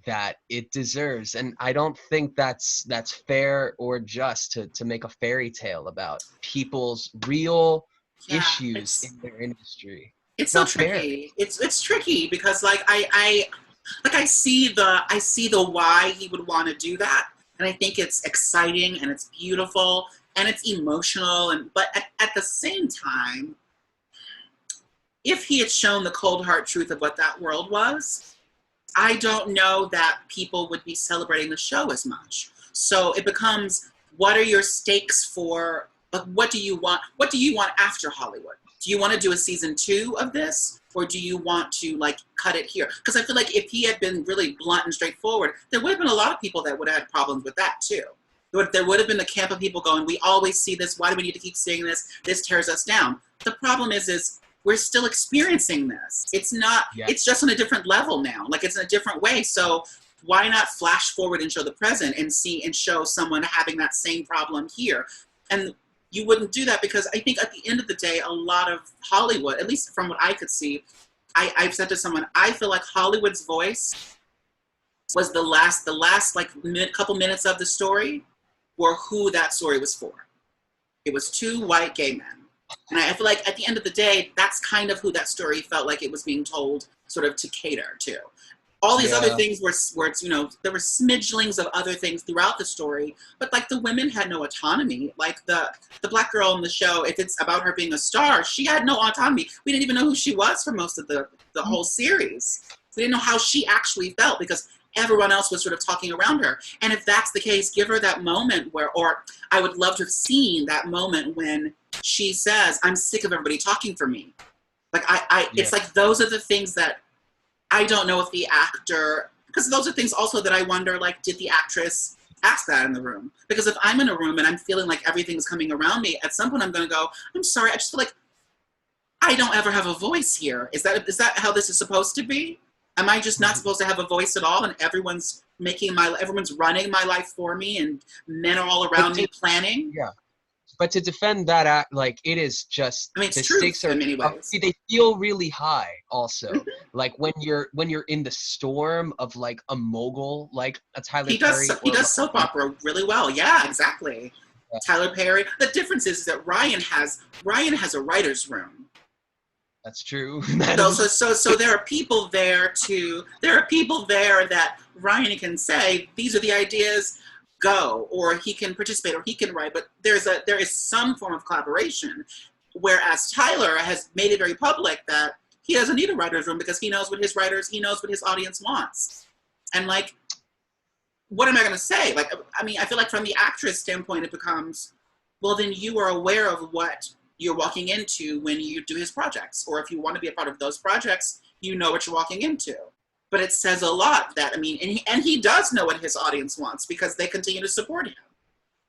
that it deserves, and I don't think that's fair or just to make a fairy tale about people's real issues in their industry. It's so tricky. It's tricky because like I see the why he would want to do that, and I think it's exciting and it's beautiful and it's emotional, but at the same time, if he had shown the cold hard truth of what that world was, I don't know that people would be celebrating the show as much. So it becomes, what are your stakes for, like, what do you want after Hollywood? Do you want to do a season 2 of this? Or do you want to like cut it here? Because I feel like if he had been really blunt and straightforward, there would have been a lot of people that would have had problems with that too. There would have been the camp of people going, we always see this, why do we need to keep seeing this? This tears us down. The problem is we're still experiencing this. It's not, it's just on a different level now. Like it's in a different way. So why not flash forward and show the present and see and show someone having that same problem here? And you wouldn't do that because I think at the end of the day, a lot of Hollywood, at least from what I could see, I've said to someone, I feel like Hollywood's voice was the last like couple minutes of the story were who that story was for. It was 2 white gay men. And I feel like at the end of the day, that's kind of who that story felt like it was being told sort of to cater to. All these other things were it's, there were smidgelings of other things throughout the story, but like the women had no autonomy. Like the black girl in the show, if it's about her being a star, she had no autonomy. We didn't even know who she was for most of the whole series. We didn't know how she actually felt because everyone else was sort of talking around her. And if that's the case, give her that moment or I would love to have seen that moment when she says, I'm sick of everybody talking for me. Like it's like, those are the things that I don't know if the actor, because those are things also that I wonder, like, did the actress ask that in the room? Because if I'm in a room and I'm feeling like everything's coming around me, at some point I'm going to go, I'm sorry, I just feel like I don't ever have a voice here. Is that how this is supposed to be? Am I just not supposed to have a voice at all and everyone's running my life for me and men are all around me planning? Yeah. But to defend that act, like it is just, I mean, it's the true stakes are in many ways. They feel really high. Also, like when you're in the storm of like a mogul, like a Tyler Perry. He does soap opera really well. Yeah, exactly. Yeah. Tyler Perry. The difference is that Ryan has a writer's room. That's true. So there are people there that Ryan can say, these are the ideas. Go, or he can participate, or he can write, but there is some form of collaboration, whereas Tyler has made it very public that he doesn't need a writer's room because he knows what his audience wants. And like, what am I going to say? Like, I mean, I feel like from the actress standpoint, it becomes, well, then you are aware of what you're walking into when you do his projects, or if you want to be a part of those projects, you know what you're walking into. but it says a lot that, I mean, and he does know what his audience wants because they continue to support him.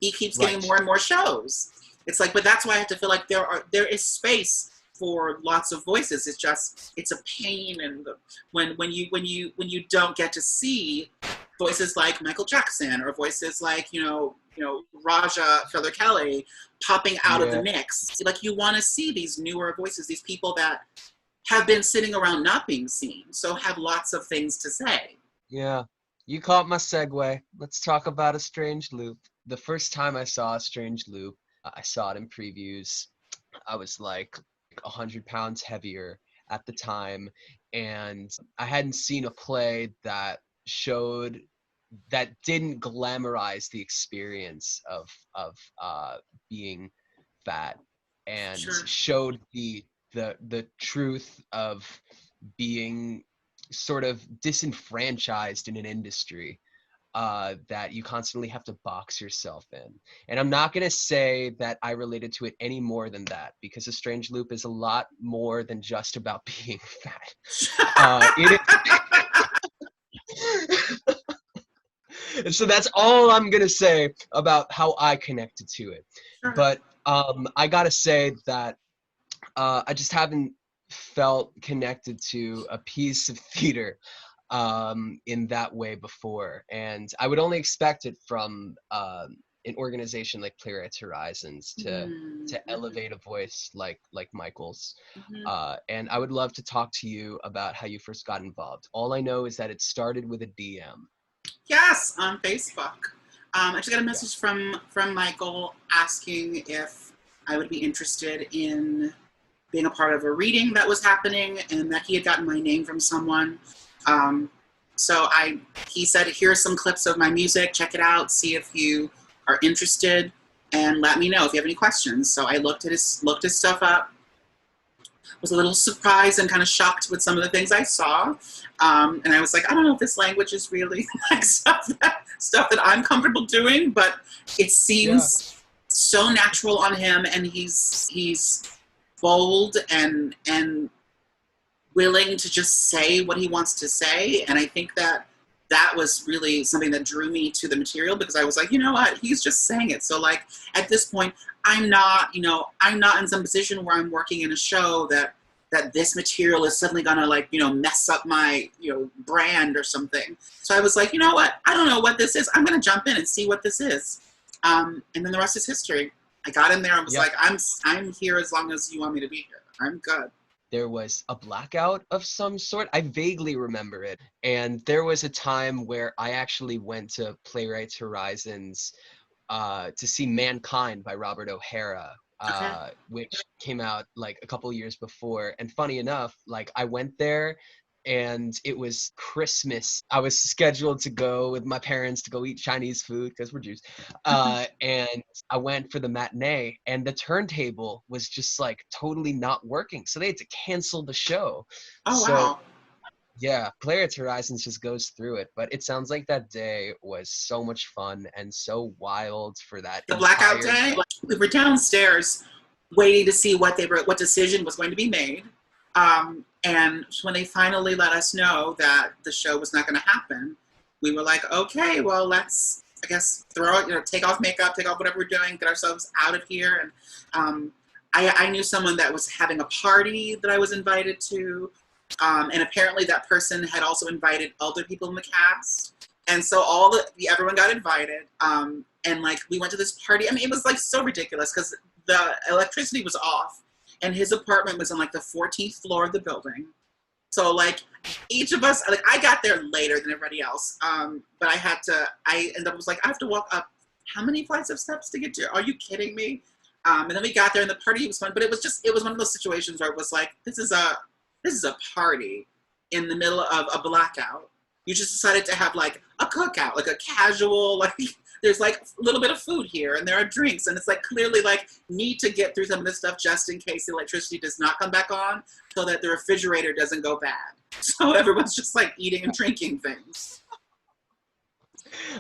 He keeps getting more and more shows. It's like, but that's why I have to feel like there is space for lots of voices. It's just, it's a pain, and when you don't get to see voices like Michael Jackson or voices like Raja Feather Kelly popping out of the mix. Like, you want to see these newer voices, these people that have been sitting around not being seen, so have lots of things to say. Yeah, you caught my segue. Let's talk about A Strange Loop. The first time I saw A Strange Loop, I saw it in previews. I was like 100 pounds heavier at the time, and I hadn't seen a play that didn't glamorize the experience of being fat, and showed the truth of being sort of disenfranchised in an industry that you constantly have to box yourself in. And I'm not going to say that I related to it any more than that, because A Strange Loop is a lot more than just about being fat. So that's all I'm going to say about how I connected to it. But I got to say that I just haven't felt connected to a piece of theater in that way before. And I would only expect it from an organization like Playwrights Horizons to elevate a voice like Michael's. And I would love to talk to you about how you first got involved. All I know is that it started with a DM. Yes, on Facebook. I just got a message from Michael asking if I would be interested in being a part of a reading that was happening, and that he had gotten my name from someone. So he said, here's some clips of my music, check it out, see if you are interested, and let me know if you have any questions. So I looked his stuff up, was a little surprised and kind of shocked with some of the things I saw. And I was like, I don't know if this language is really like stuff that I'm comfortable doing, but it seems so natural on him, and he's bold and willing to just say what he wants to say. And I think that was really something that drew me to the material, because I was like, you know what, he's just saying it. So like, at this point, I'm not in some position where I'm working in a show that this material is suddenly gonna like, mess up my, brand or something. So I was like, you know what, I don't know what this is. I'm gonna jump in and see what this is. And then the rest is history. I got in there and was like, I'm here as long as you want me to be here. I'm good. There was a blackout of some sort. I vaguely remember it. And there was a time where I actually went to Playwrights Horizons to see Mankind by Robert O'Hara, which came out like a couple years before. And funny enough, like I went there and it was Christmas. I was scheduled to go with my parents to go eat Chinese food because we're Jews. And I went for the matinee, and the turntable was just like totally not working. So they had to cancel the show. Wow. Yeah, Playwrights Horizons just goes through it. But it sounds like that day was so much fun and so wild for that. The blackout day, we were downstairs waiting to see what decision was going to be made. And when they finally let us know that the show was not going to happen, we were like, okay, well, let's, I guess, take off makeup, take off whatever we're doing, get ourselves out of here. And I knew someone that was having a party that I was invited to. And apparently that person had also invited other people in the cast. And so everyone got invited. And like, we went to this party. I mean, it was like so ridiculous because the electricity was off. And his apartment was on like the 14th floor of the building. So like each of us, like I got there later than everybody else. But I ended up was like, I have to walk up how many flights of steps to get to? Are you kidding me? And then we got there and the party was fun, but it was one of those situations where it was like, this is a party in the middle of a blackout. You just decided to have like a cookout, like a casual, like there's like a little bit of food here and there are drinks, and it's like clearly like need to get through some of this stuff just in case the electricity does not come back on so that the refrigerator doesn't go bad. So everyone's just like eating and drinking things.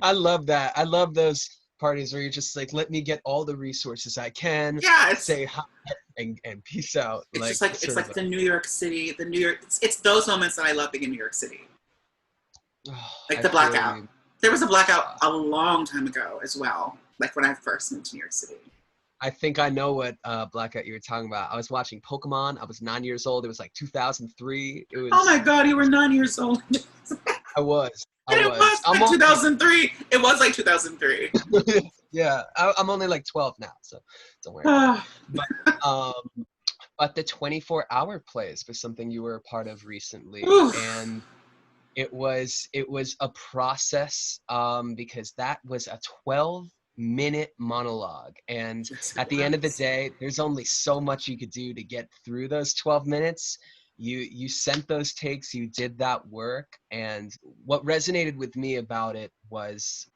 I love that. I love those parties where you're just like, let me get all the resources I can. Yeah, say hi and peace out. It's just like it's like the New York City, it's those moments that I love being in New York City. Oh, Like I the feel blackout. you. There was a blackout a long time ago as well, like when I first moved to New York City. I think I know what blackout you were talking about. I was watching Pokemon. I was 9 years old. It was like 2003. It Oh my was. God, you were 9 years old. I was. I And it was. was like 2003. It was like 2003. Yeah. I'm only like 12 now, so don't worry. Ah, But the 24-hour plays was something you were a part of recently, oof. and it was a process because that was a 12-minute monologue, and Yes, it at the end of the was. day there's only so much you could do to get through those 12 minutes. You sent those takes, you did that work, and what resonated with me about it was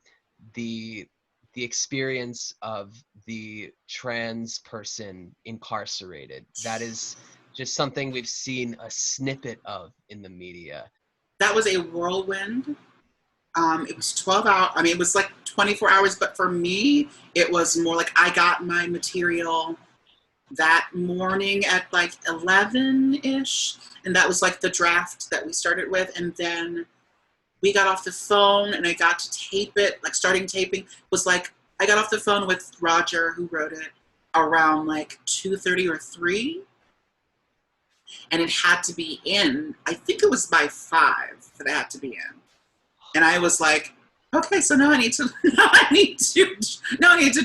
the the experience of the trans person incarcerated. That is just something we've seen a snippet of in the media. That was a whirlwind. It was 12 hours. I mean, it was like 24 hours, but for me, it was more like I got my material that morning at like 11-ish. And that was like the draft that we started with. And then we got off the phone and I got to tape it. Like starting taping was like, I got off the phone with Roger, who wrote it, around like 2:30 or 3. And it had to be in, I think it was by 5 that it had to be in. And I was like, okay, so now I need to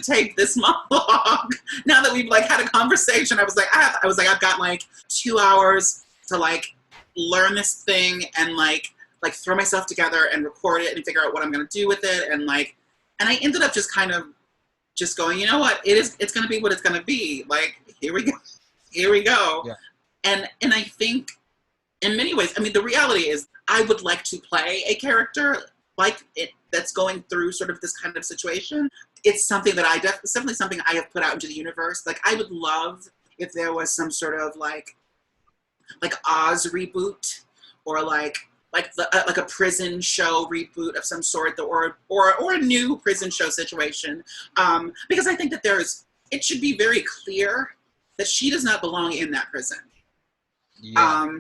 tape this monologue. Now that we've like had a conversation, I was like, I've got like 2 hours to like learn this thing and like throw myself together and record it and figure out what I'm gonna do with it. And I ended up just kind of just going, you know what, it's gonna be what it's gonna be. Like, here we go. Yeah. And I think in many ways, I mean, the reality is I would like to play a character like it that's going through sort of this kind of situation. It's something that it's definitely something I have put out into the universe. Like, I would love if there was some sort of like Oz reboot, or like a prison show reboot of some sort, or a new prison show situation. Because I think that it should be very clear that she does not belong in that prison. Yeah.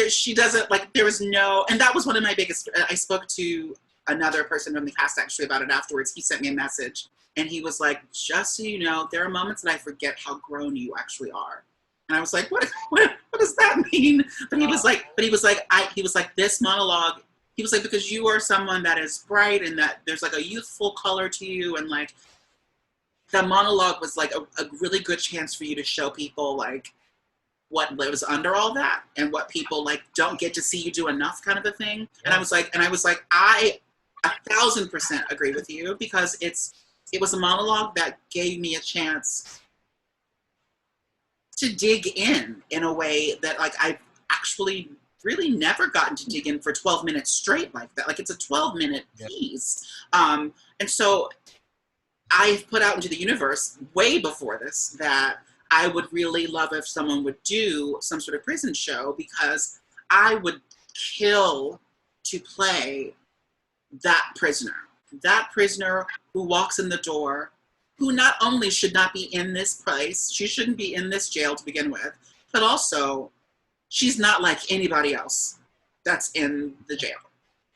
She doesn't, like, there was no, and that was one of my biggest, I spoke to another person from the cast actually about it afterwards. He sent me a message and he was like, just so you know, there are moments that I forget how grown you actually are. And I was like, what does that mean? But he was like, this monologue, he was like, because you are someone that is bright and that there's like a youthful color to you. And like, the monologue was like a really good chance for you to show people like what lives under all that and what people like don't get to see you do enough, kind of a thing. Yeah. And I was like, I 1,000% agree with you, because it was a monologue that gave me a chance to dig in a way that like I've actually really never gotten to dig in for 12 minutes straight like that. Like, it's a 12-minute piece. And so I've put out into the universe way before this that I would really love if someone would do some sort of prison show, because I would kill to play that prisoner who walks in the door, who not only should not be in this place, she shouldn't be in this jail to begin with, but also she's not like anybody else that's in the jail.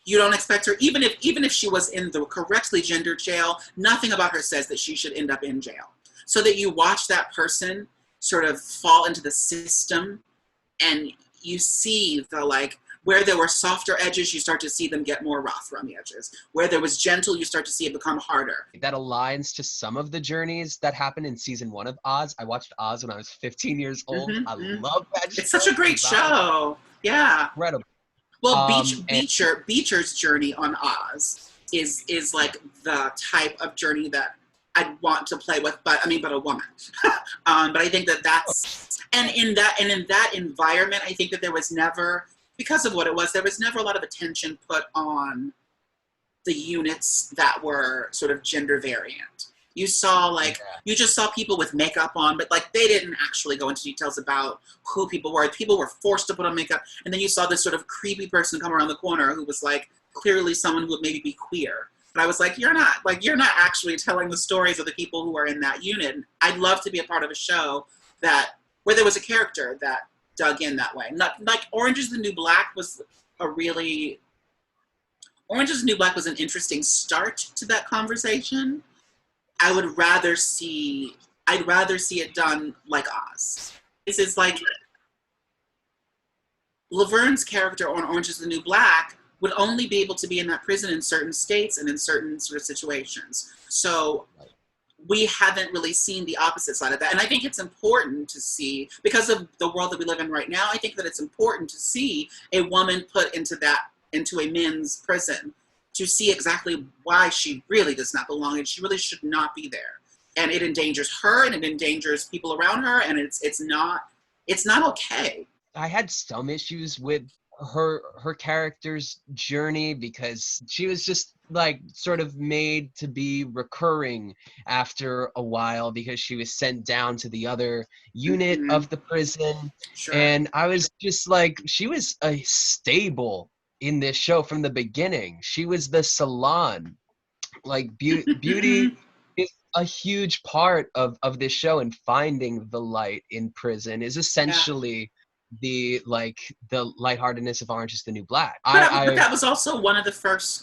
You don't expect her, even if she was in the correctly gendered jail, nothing about her says that she should end up in jail. So that you watch that person sort of fall into the system, and you see the like, where there were softer edges, you start to see them get more rough around the edges. Where there was gentle, you start to see it become harder. That aligns to some of the journeys that happened in season 1 of Oz. I watched Oz when I was 15 years old. I love that show. It's such a great show. Yeah. Incredible. Well, Beecher's journey on Oz is like the type of journey that I'd want to play with, but a woman. But I think that's, and in that environment, I think that there was never, because of what it was, there was never a lot of attention put on the units that were sort of gender variant. You saw you just saw people with makeup on, but like they didn't actually go into details about who people were. People were forced to put on makeup. And then you saw this sort of creepy person come around the corner who was like clearly someone who would maybe be queer. But I was like, you're not actually telling the stories of the people who are in that unit. I'd love to be a part of a show where there was a character that dug in that way. Not like Orange is the New Black was a really Orange is the New Black was an interesting start to that conversation. I'd rather see it done like Oz. This is like Laverne's character on Orange is the New Black would only be able to be in that prison in certain states and in certain sort of situations. So we haven't really seen the opposite side of that. And I think it's important to see, because of the world that we live in right now, I think that it's important to see a woman put into a men's prison to see exactly why she really does not belong and she really should not be there. And it endangers her and it endangers people around her, and it's not okay. I had some issues with her character's journey because she was just like sort of made to be recurring after a while because she was sent down to the other unit of the prison. Sure. And I was just like, she was a stable in this show from the beginning. She was the salon. Like beauty is a huge part of this show, and finding the light in prison is essentially the lightheartedness of Orange is the New Black. But that was also one of the things.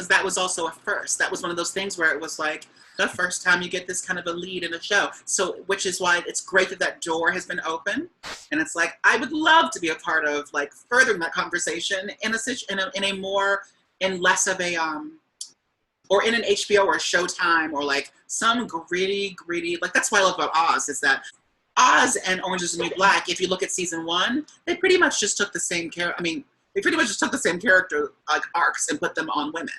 That was also a first. That was one of those things where it was like the first time you get this kind of a lead in a show. So, which is why it's great that door has been open, and it's like I would love to be a part of like furthering that conversation in less of a or in an HBO or a Showtime or like some gritty like that's what I love about Oz is that Oz and Orange is the New Black, if you look at season 1, they pretty much just took the same character like arcs and put them on women.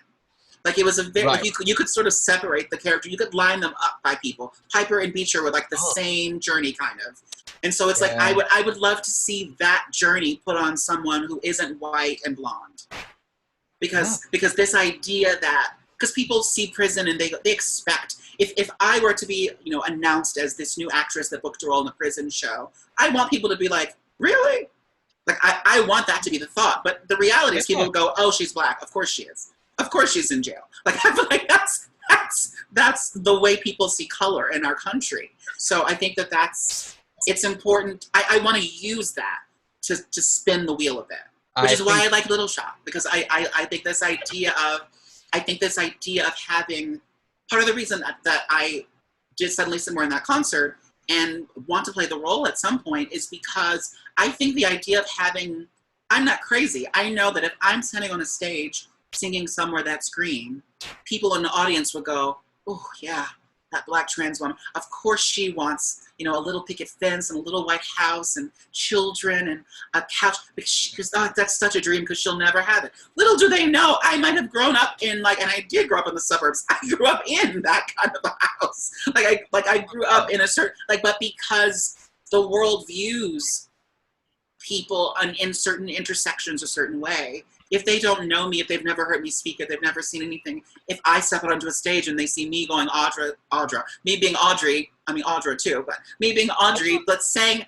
Like it was a very you could sort of separate the character. You could line them up by people. Piper and Beecher were like the same journey kind of. And so it's like I would love to see that journey put on someone who isn't white and blonde. Because this idea that because people see prison and they expect if I were to be, announced as this new actress that booked a role in a prison show, I want people to be like, really? Like, I want that to be the thought. But the reality is people go, oh, she's Black. Of course she is. Of course she's in jail. Like, I feel like that's the way people see color in our country. So I think it's important. I want to use that to spin the wheel a bit, which is why I like Little Shop, because I think this idea of having, part of the reason that I did Suddenly Somewhere in that concert and want to play the role at some point is because I think the idea of having, I'm not crazy. I know that if I'm standing on a stage singing Somewhere That's Green, people in the audience would go, oh yeah, that Black trans woman. Of course she wants, a little picket fence and a little white house and children and a couch because that's such a dream because she'll never have it. Little do they know, I might have grown up in and I did grow up in the suburbs. I grew up in that kind of a house. I grew up in a certain, but because the world views people in certain intersections a certain way, if they don't know me, if they've never heard me speak, if they've never seen anything, if I step out onto a stage and they see me going Audra, me being Audrey, I mean Audra too, but me being Audrey, but saying,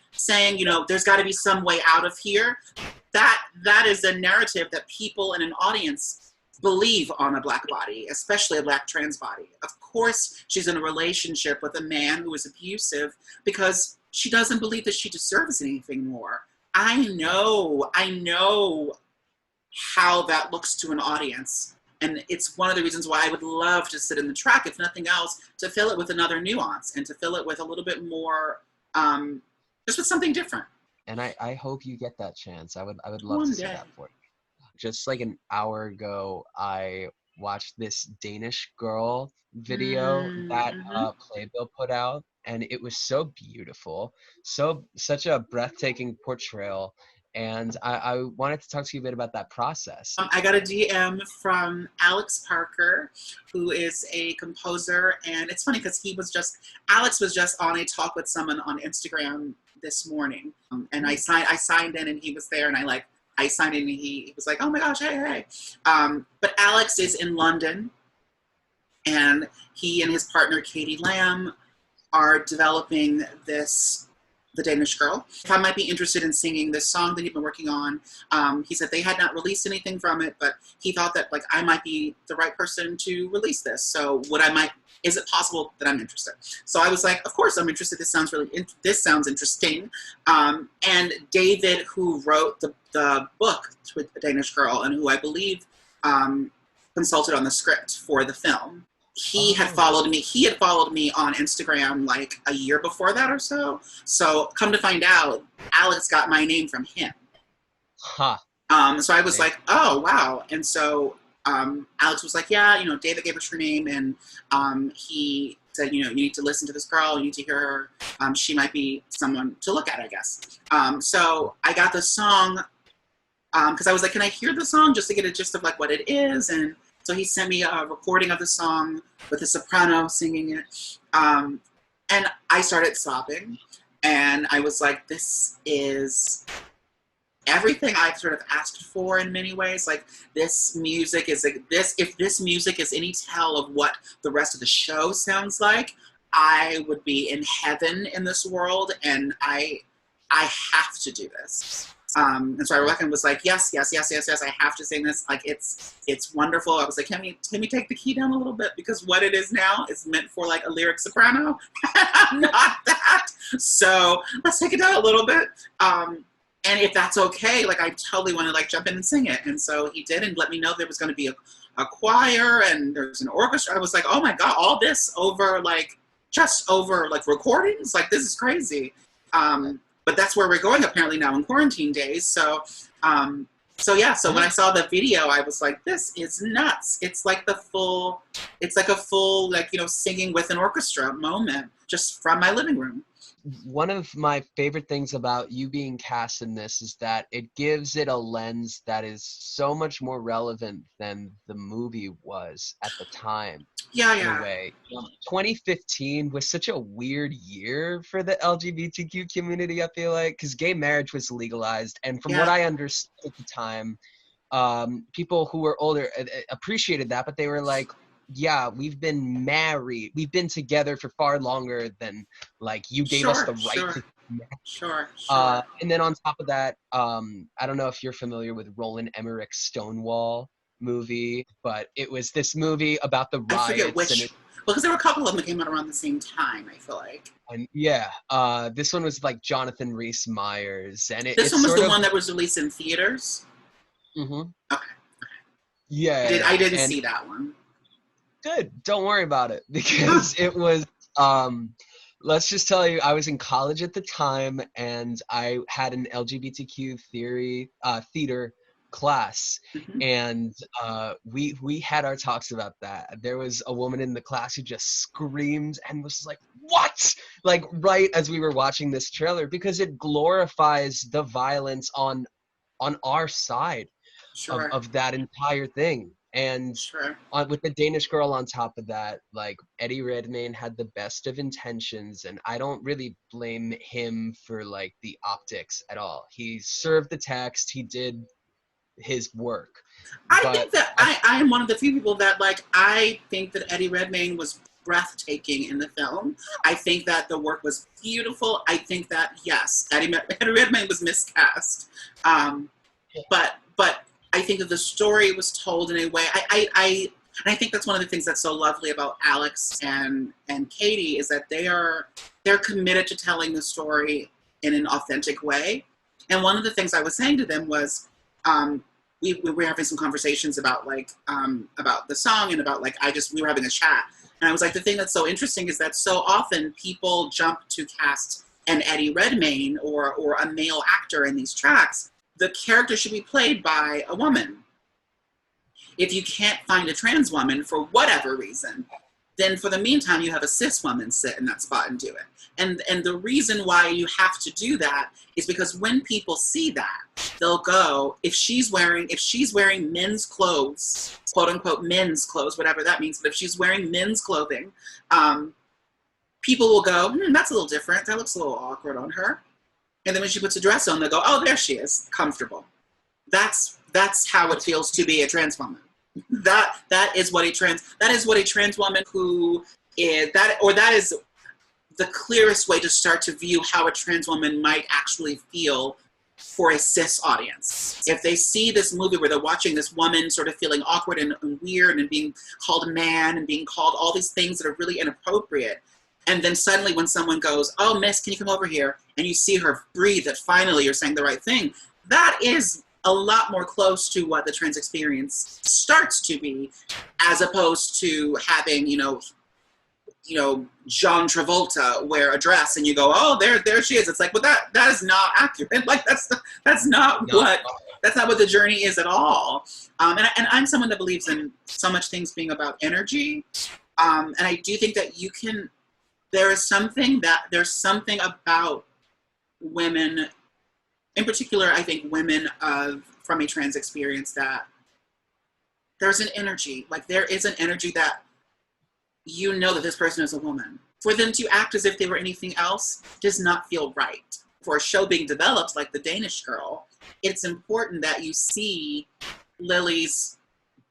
there's got to be some way out of here. That is a narrative that people in an audience believe on a Black body, especially a Black trans body. Of course, she's in a relationship with a man who is abusive because she doesn't believe that she deserves anything more. I know how that looks to an audience. And it's one of the reasons why I would love to sit in the track, if nothing else, to fill it with another nuance and to fill it with a little bit more, just with something different. And I hope you get that chance. I would love to see that for you. Just like an hour ago, I watched this Danish girl video that Playbill put out, and it was so beautiful, such a breathtaking portrayal. And I wanted to talk to you a bit about that process. I got a DM from Alex Parker, who is a composer. And it's funny because Alex was just on a talk with someone on Instagram this morning. And I signed in and he was there and I signed in and he was like, oh my gosh, hey. But Alex is in London and he and his partner, Katie Lamb, are developing The Danish Girl. If I might be interested in singing this song that he'd been working on, he said they had not released anything from it, but he thought that I might be the right person to release this. So is it possible that I'm interested? So I was like, of course I'm interested. This sounds interesting. And David, who wrote the book with The Danish Girl, and who I believe consulted on the script for the film. He had followed me. He had followed me on Instagram like a year before that or so. So come to find out, Alex got my name from him. Huh. So I was like, oh wow. And so Alex was like, yeah, you know, David gave us your name, and he said, you know, you need to listen to this girl. You need to hear her. She might be someone to look at, I guess. So I got the song because I was like, can I hear the song just to get a gist of like what it is? And so he sent me a recording of the song with a soprano singing it. And I started sobbing. And I was like, this is everything I've sort of asked for in many ways. Like, this music is like this. If this music is any tell of what the rest of the show sounds like, I would be in heaven in this world. And I have to do this. And so Rebecca was like, yes, I have to sing this. Like, it's wonderful. I was like, can we take the key down a little bit? Because what it is now is meant for like a lyric soprano. Not that. So let's take it down a little bit. And if that's okay, like, I totally want to like jump in and sing it. And so he did, and let me know there was going to be a choir and there's an orchestra. I was like, oh my God, all this over like, just over like recordings? Like, this is crazy. But that's where we're going apparently now in quarantine days. So when I saw the video, I was like, this is nuts. It's like a full, like, you know, singing with an orchestra moment just from my living room. One of my favorite things about you being cast in this is that it gives it a lens that is so much more relevant than the movie was at the time. Yeah. In a way. 2015 was such a weird year for the LGBTQ community, I feel like, because gay marriage was legalized. And from what I understood at the time, people who were older appreciated that, but they were like, yeah, we've been married. We've been together for far longer than, like, you gave us the right to be married. Sure. And then on top of that, I don't know if you're familiar with Roland Emmerich's Stonewall movie, but it was this movie about the riots. I forget which, because there were a couple of them that came out around the same time, I feel like. And this one was like Jonathan Rhys Meyers, and this one was the one that was released in theaters. Mm-hmm. Okay. Yeah, I didn't see that one. Good. Don't worry about it, because it was. Let's just tell you, I was in college at the time, and I had an LGBTQ theater class, and we had our talks about that. There was a woman in the class who just screamed and was like, what? Like, right as we were watching this trailer, because it glorifies the violence on our side of that entire thing. And with the Danish Girl on top of that, like, Eddie Redmayne had the best of intentions, and I don't really blame him for like the optics at all. He served the text, he did his work. I think that I am one of the few people that, like, I think that Eddie Redmayne was breathtaking in the film. I think that the work was beautiful. I think that, yes, Eddie Redmayne was miscast. But I think that the story was told in a way, and I think that's one of the things that's so lovely about Alex and Katie, is that they're committed to telling the story in an authentic way. And one of the things I was saying to them was, we were having some conversations about the song, and about we were having a chat. And I was like, the thing that's so interesting is that so often people jump to cast an Eddie Redmayne or a male actor in these tracks. The character should be played by a woman. If you can't find a trans woman for whatever reason, then for the meantime, you have a cis woman sit in that spot and do it. And the reason why you have to do that is because when people see that, they'll go, if she's wearing men's clothes, quote unquote men's clothes, whatever that means, but if she's wearing men's clothing, people will go, that's a little different. That looks a little awkward on her. And then when she puts a dress on, they'll go, oh, there she is, comfortable. That's how it feels to be a trans woman. That is what a trans woman who is that is the clearest way to start to view how a trans woman might actually feel for a cis audience. If they see this movie where they're watching this woman sort of feeling awkward and weird and being called a man and being called all these things that are really inappropriate, and then suddenly when someone goes, oh, miss, can you come over here? And you see her breathe that finally you're saying the right thing. That is a lot more close to what the trans experience starts to be, as opposed to having, John Travolta wear a dress and you go, oh, there she is. It's like, well, that is not accurate. Like that's not what the journey is at all. And I'm someone that believes in so much things being about energy. And I do think that there's something about women, in particular, I think women from a trans experience, that there's an energy. Like there is an energy that that this person is a woman. For them to act as if they were anything else does not feel right. For a show being developed like The Danish Girl, it's important that you see Lily's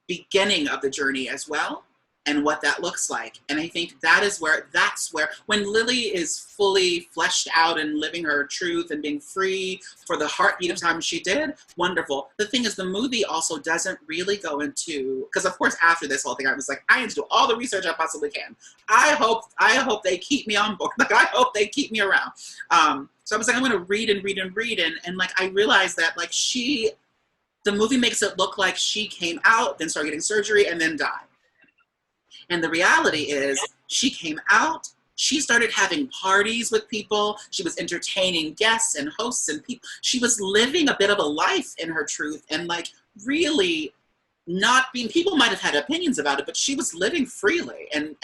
beginning of the journey as well, and what that looks like. And I think that's where, when Lily is fully fleshed out and living her truth and being free for the heartbeat of time she did, wonderful. The thing is, the movie also doesn't really go into, because of course after this whole thing, I was like, I need to do all the research I possibly can. I hope they keep me on board. Like, I hope they keep me around. So I was like, I'm gonna read and like, I realized that like the movie makes it look like she came out, then started getting surgery, and then died. And the reality is, she came out, she started having parties with people, she was entertaining guests and hosts and people. She was living a bit of a life in her truth, and like really not being, people might have had opinions about it, but she was living freely and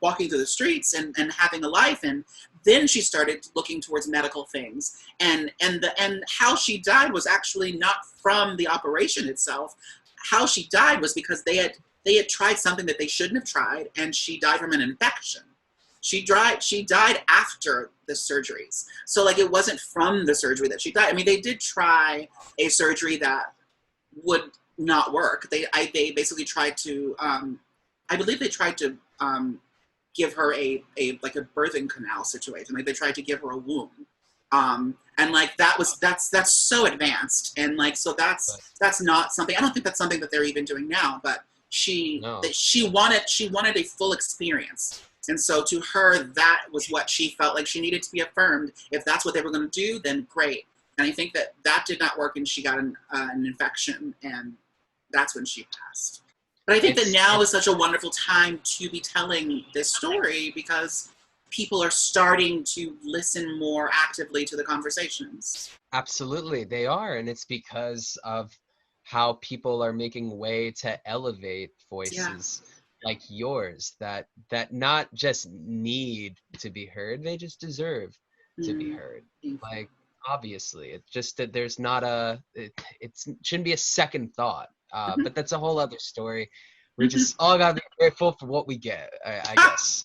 walking through the streets and having a life. And then she started looking towards medical things. And how she died was actually not from the operation itself. How she died was because they had tried something that they shouldn't have tried, and she died from an infection. She died after the surgeries. So like, it wasn't from the surgery that she died. I mean, they did try a surgery that would not work. They basically tried to, I believe they tried to give her a birthing canal situation. Like, they tried to give her a womb. And like, that's so advanced. And like, so that's not something, I don't think that's something that they're even doing now, but she wanted a full experience. And so to her, that was what she felt like she needed to be affirmed. If that's what they were going to do, then great. And I think that did not work, and she got an infection, and that's when she passed. But I think that now is such a wonderful time to be telling this story, because people are starting to listen more actively to the conversations. Absolutely, they are. And it's because of how people are making way to elevate voices like yours that not just need to be heard, they just deserve to be heard. Like, obviously, it's just that there's not it shouldn't be a second thought. But that's a whole other story. We just all gotta be grateful for what we get, I guess.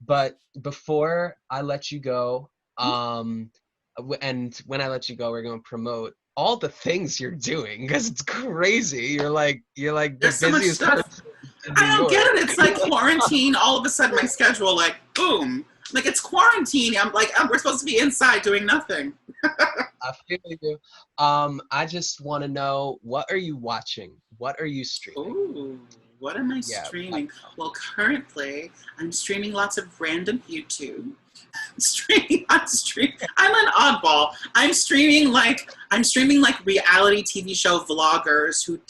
But before I let you go, and when I let you go, we're going to promote all the things you're doing, because it's crazy. You're like the busiest person in New I don't York. get it. It's like quarantine. All of a sudden, my schedule, like, boom. Like, it's quarantine. I'm like, we're supposed to be inside doing nothing. I feel you. I just want to know, what are you watching? What are you streaming? Ooh, what am I streaming? Well, currently, I'm streaming lots of random YouTube. I'm an oddball. I'm streaming like reality TV show vloggers who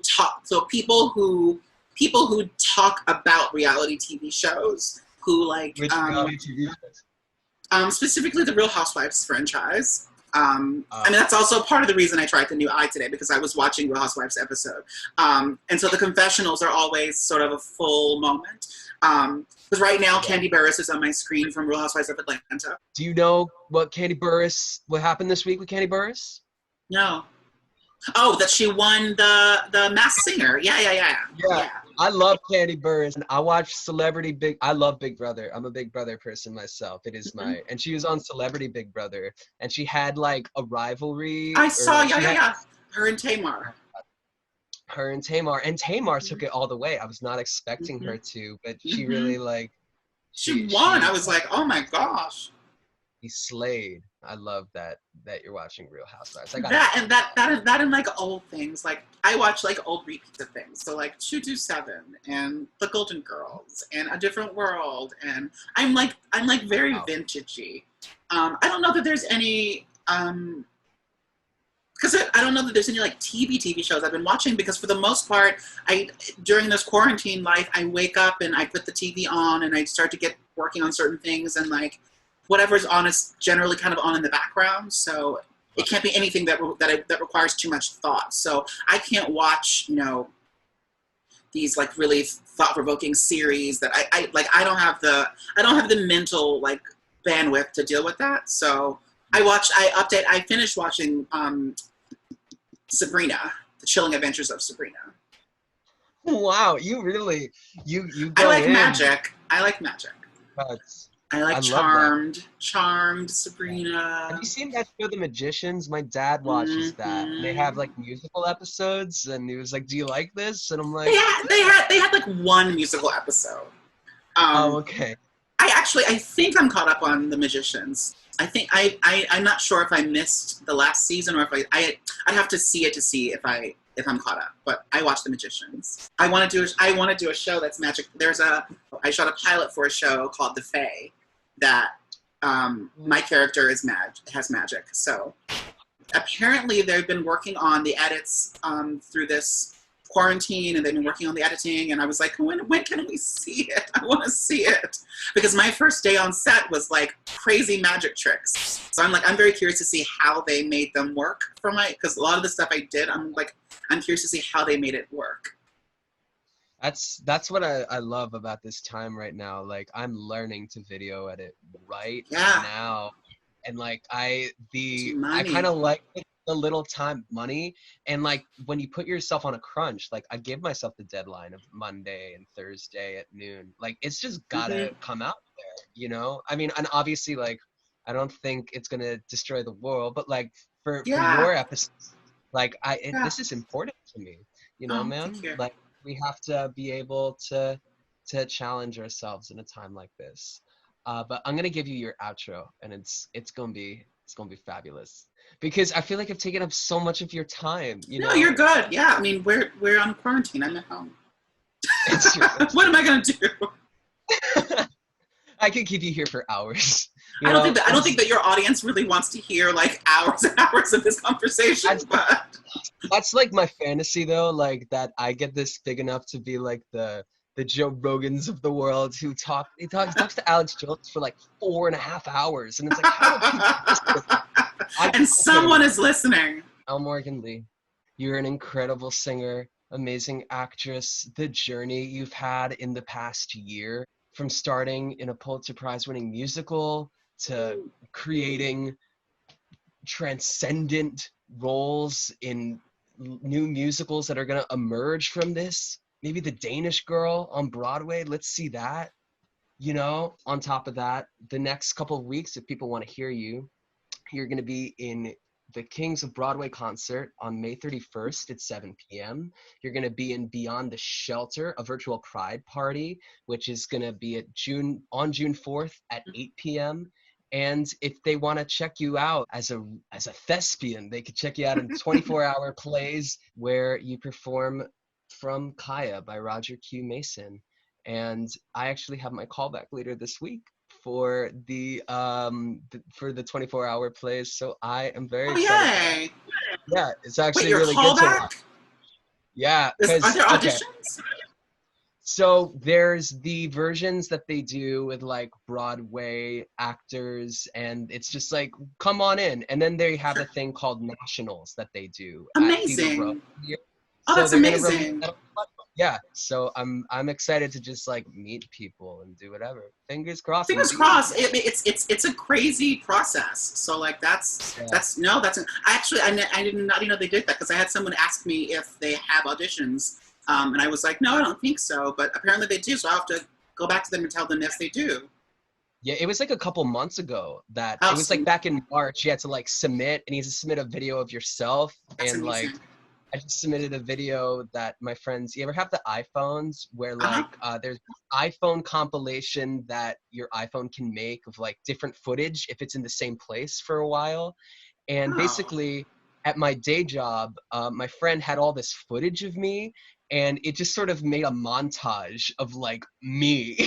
talk. So people who talk about reality TV shows, who like Which reality TV shows? Specifically the Real Housewives franchise. I mean, that's also part of the reason I tried the new eye today, because I was watching Real Housewives episode. And so the confessionals are always sort of a full moment. Because right now, Candy Burris is on my screen from Real Housewives of Atlanta. Do you know what happened this week with Candy Burris? No. Oh, that she won the Masked Singer. Yeah. I love Candy Burris. I watch I love Big Brother. I'm a Big Brother person myself. It is and she was on Celebrity Big Brother, and she had like a rivalry. I saw, her and Tamar. And Tamar took it all the way. I was not expecting her to, but she really like. She won. I was like, oh my gosh. He slayed. I love that you're watching Real Housewives. That and like old things. Like, I watch like old repeats of things. So like 227 and The Golden Girls and A Different World, and I'm like very vintagey. I don't know that there's any because I don't know that there's any like TV shows I've been watching, because for the most part, during this quarantine life, I wake up and I put the TV on and I start to get working on certain things, and like whatever's on is generally kind of on in the background. So it can't be anything that requires too much thought. So I can't watch, you know, these like really thought-provoking series that I don't have the mental like bandwidth to deal with that. So I finished watching Sabrina, The Chilling Adventures of Sabrina. Wow, you really you I go like in. magic. I like magic. I like love Charmed, Sabrina. Have you seen that show, The Magicians? My dad watches that. And they have like musical episodes, and he was like, "Do you like this?" And I'm like, They had like one musical episode. "Oh, okay." I think I'm caught up on The Magicians. I think I'm not sure if I missed the last season, or if I'd have to see it to see if I'm caught up. But I watched The Magicians. I want to do a show that's magic. I shot a pilot for a show called The Fae that my character has magic. So apparently they've been working on the edits through this quarantine, and they've been working on the editing, and I was like, when can we see it? I want to see it, because my first day on set was like crazy magic tricks. So I'm very curious to see how they made them work because a lot of the stuff I did, I'm curious to see how they made it work. That's what I love about this time right now. Like, I'm learning to video edit right now, and like I kind of like the little time money, and like when you put yourself on a crunch, like I give myself the deadline of Monday and Thursday at noon. Like, it's just gotta come out there, you know? I mean, and obviously, like, I don't think it's gonna destroy the world, but like for your episodes, like this is important to me, you know, man. Like, we have to be able to challenge ourselves in a time like this. But I'm gonna give you your outro, and it's gonna be fabulous, because I feel like I've taken up so much of your time. You know? No, you're good. Yeah, I mean, we're on quarantine. I'm at home. What am I gonna do? I could keep you here for hours. I don't think that your audience really wants to hear like hours and hours of this conversation. That's like my fantasy, though. Like, that I get this big enough to be like the Joe Rogans of the world who talks to Alex Jones for like 4.5 hours, and it's like, how and someone is listening. Elle Morgan Lee, you're an incredible singer, amazing actress. The journey you've had in the past year, from starting in a Pulitzer Prize winning musical to creating transcendent roles in new musicals that are going to emerge from this. Maybe The Danish Girl on Broadway. Let's see that. You know, on top of that, the next couple of weeks, if people want to hear you, you're going to be in the Kings of Broadway concert on May 31st at 7 p.m. You're going to be in Beyond the Shelter, a virtual pride party, which is going to be on June 4th at 8 p.m. And if they want to check you out as a thespian, they could check you out in 24-hour plays where you perform From Kaya by Roger Q. Mason. And I actually have my callback later this week for the 24-hour plays, so I am very excited. Yay! Yeah, it's actually your really callback? good to watch. Yeah, Are there auditions? So there's the versions that they do with like Broadway actors, and it's just like, come on in. And then they have a thing called nationals that they do. Amazing. So that's amazing. Yeah, so I'm excited to just like meet people and do whatever. Fingers crossed. Fingers crossed. It's a crazy process. So like I didn't know they did that, because I had someone ask me if they have auditions, and I was like, no, I don't think so, but apparently they do. So I have to go back to them and tell them yes, they do. Yeah, it was like a couple months ago that it was like back in March. You had to like submit, and you had to submit a video of yourself. That's and amazing. Like I just submitted a video that my friends, you ever have the iPhones where like there's iPhone compilation that your iPhone can make of like different footage if it's in the same place for a while. And basically at my day job, my friend had all this footage of me, and it just sort of made a montage of like me,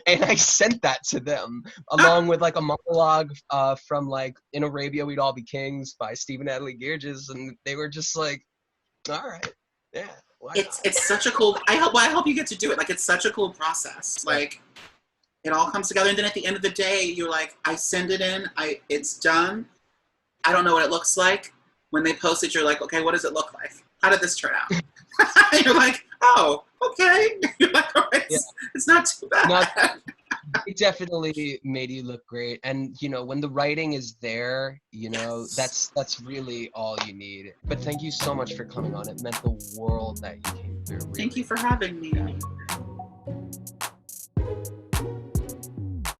and I sent that to them along with like a monologue from like In Arabia We'd All Be Kings by Stephen Adley Geerges, and they were just like, all right, yeah. It's such a cool. I hope you get to do it. Like, it's such a cool process. Like, it all comes together, and then at the end of the day, you're like, I send it in. It's done. I don't know what it looks like. When they post it, you're like, okay, what does it look like? How did this turn out? You're like, oh, okay. You're like, all right, it's not too bad. It definitely made you look great, and you know, when the writing is there, you know, that's really all you need. But thank you so much for coming on. It meant the world that you came through. Really. Thank you for having me.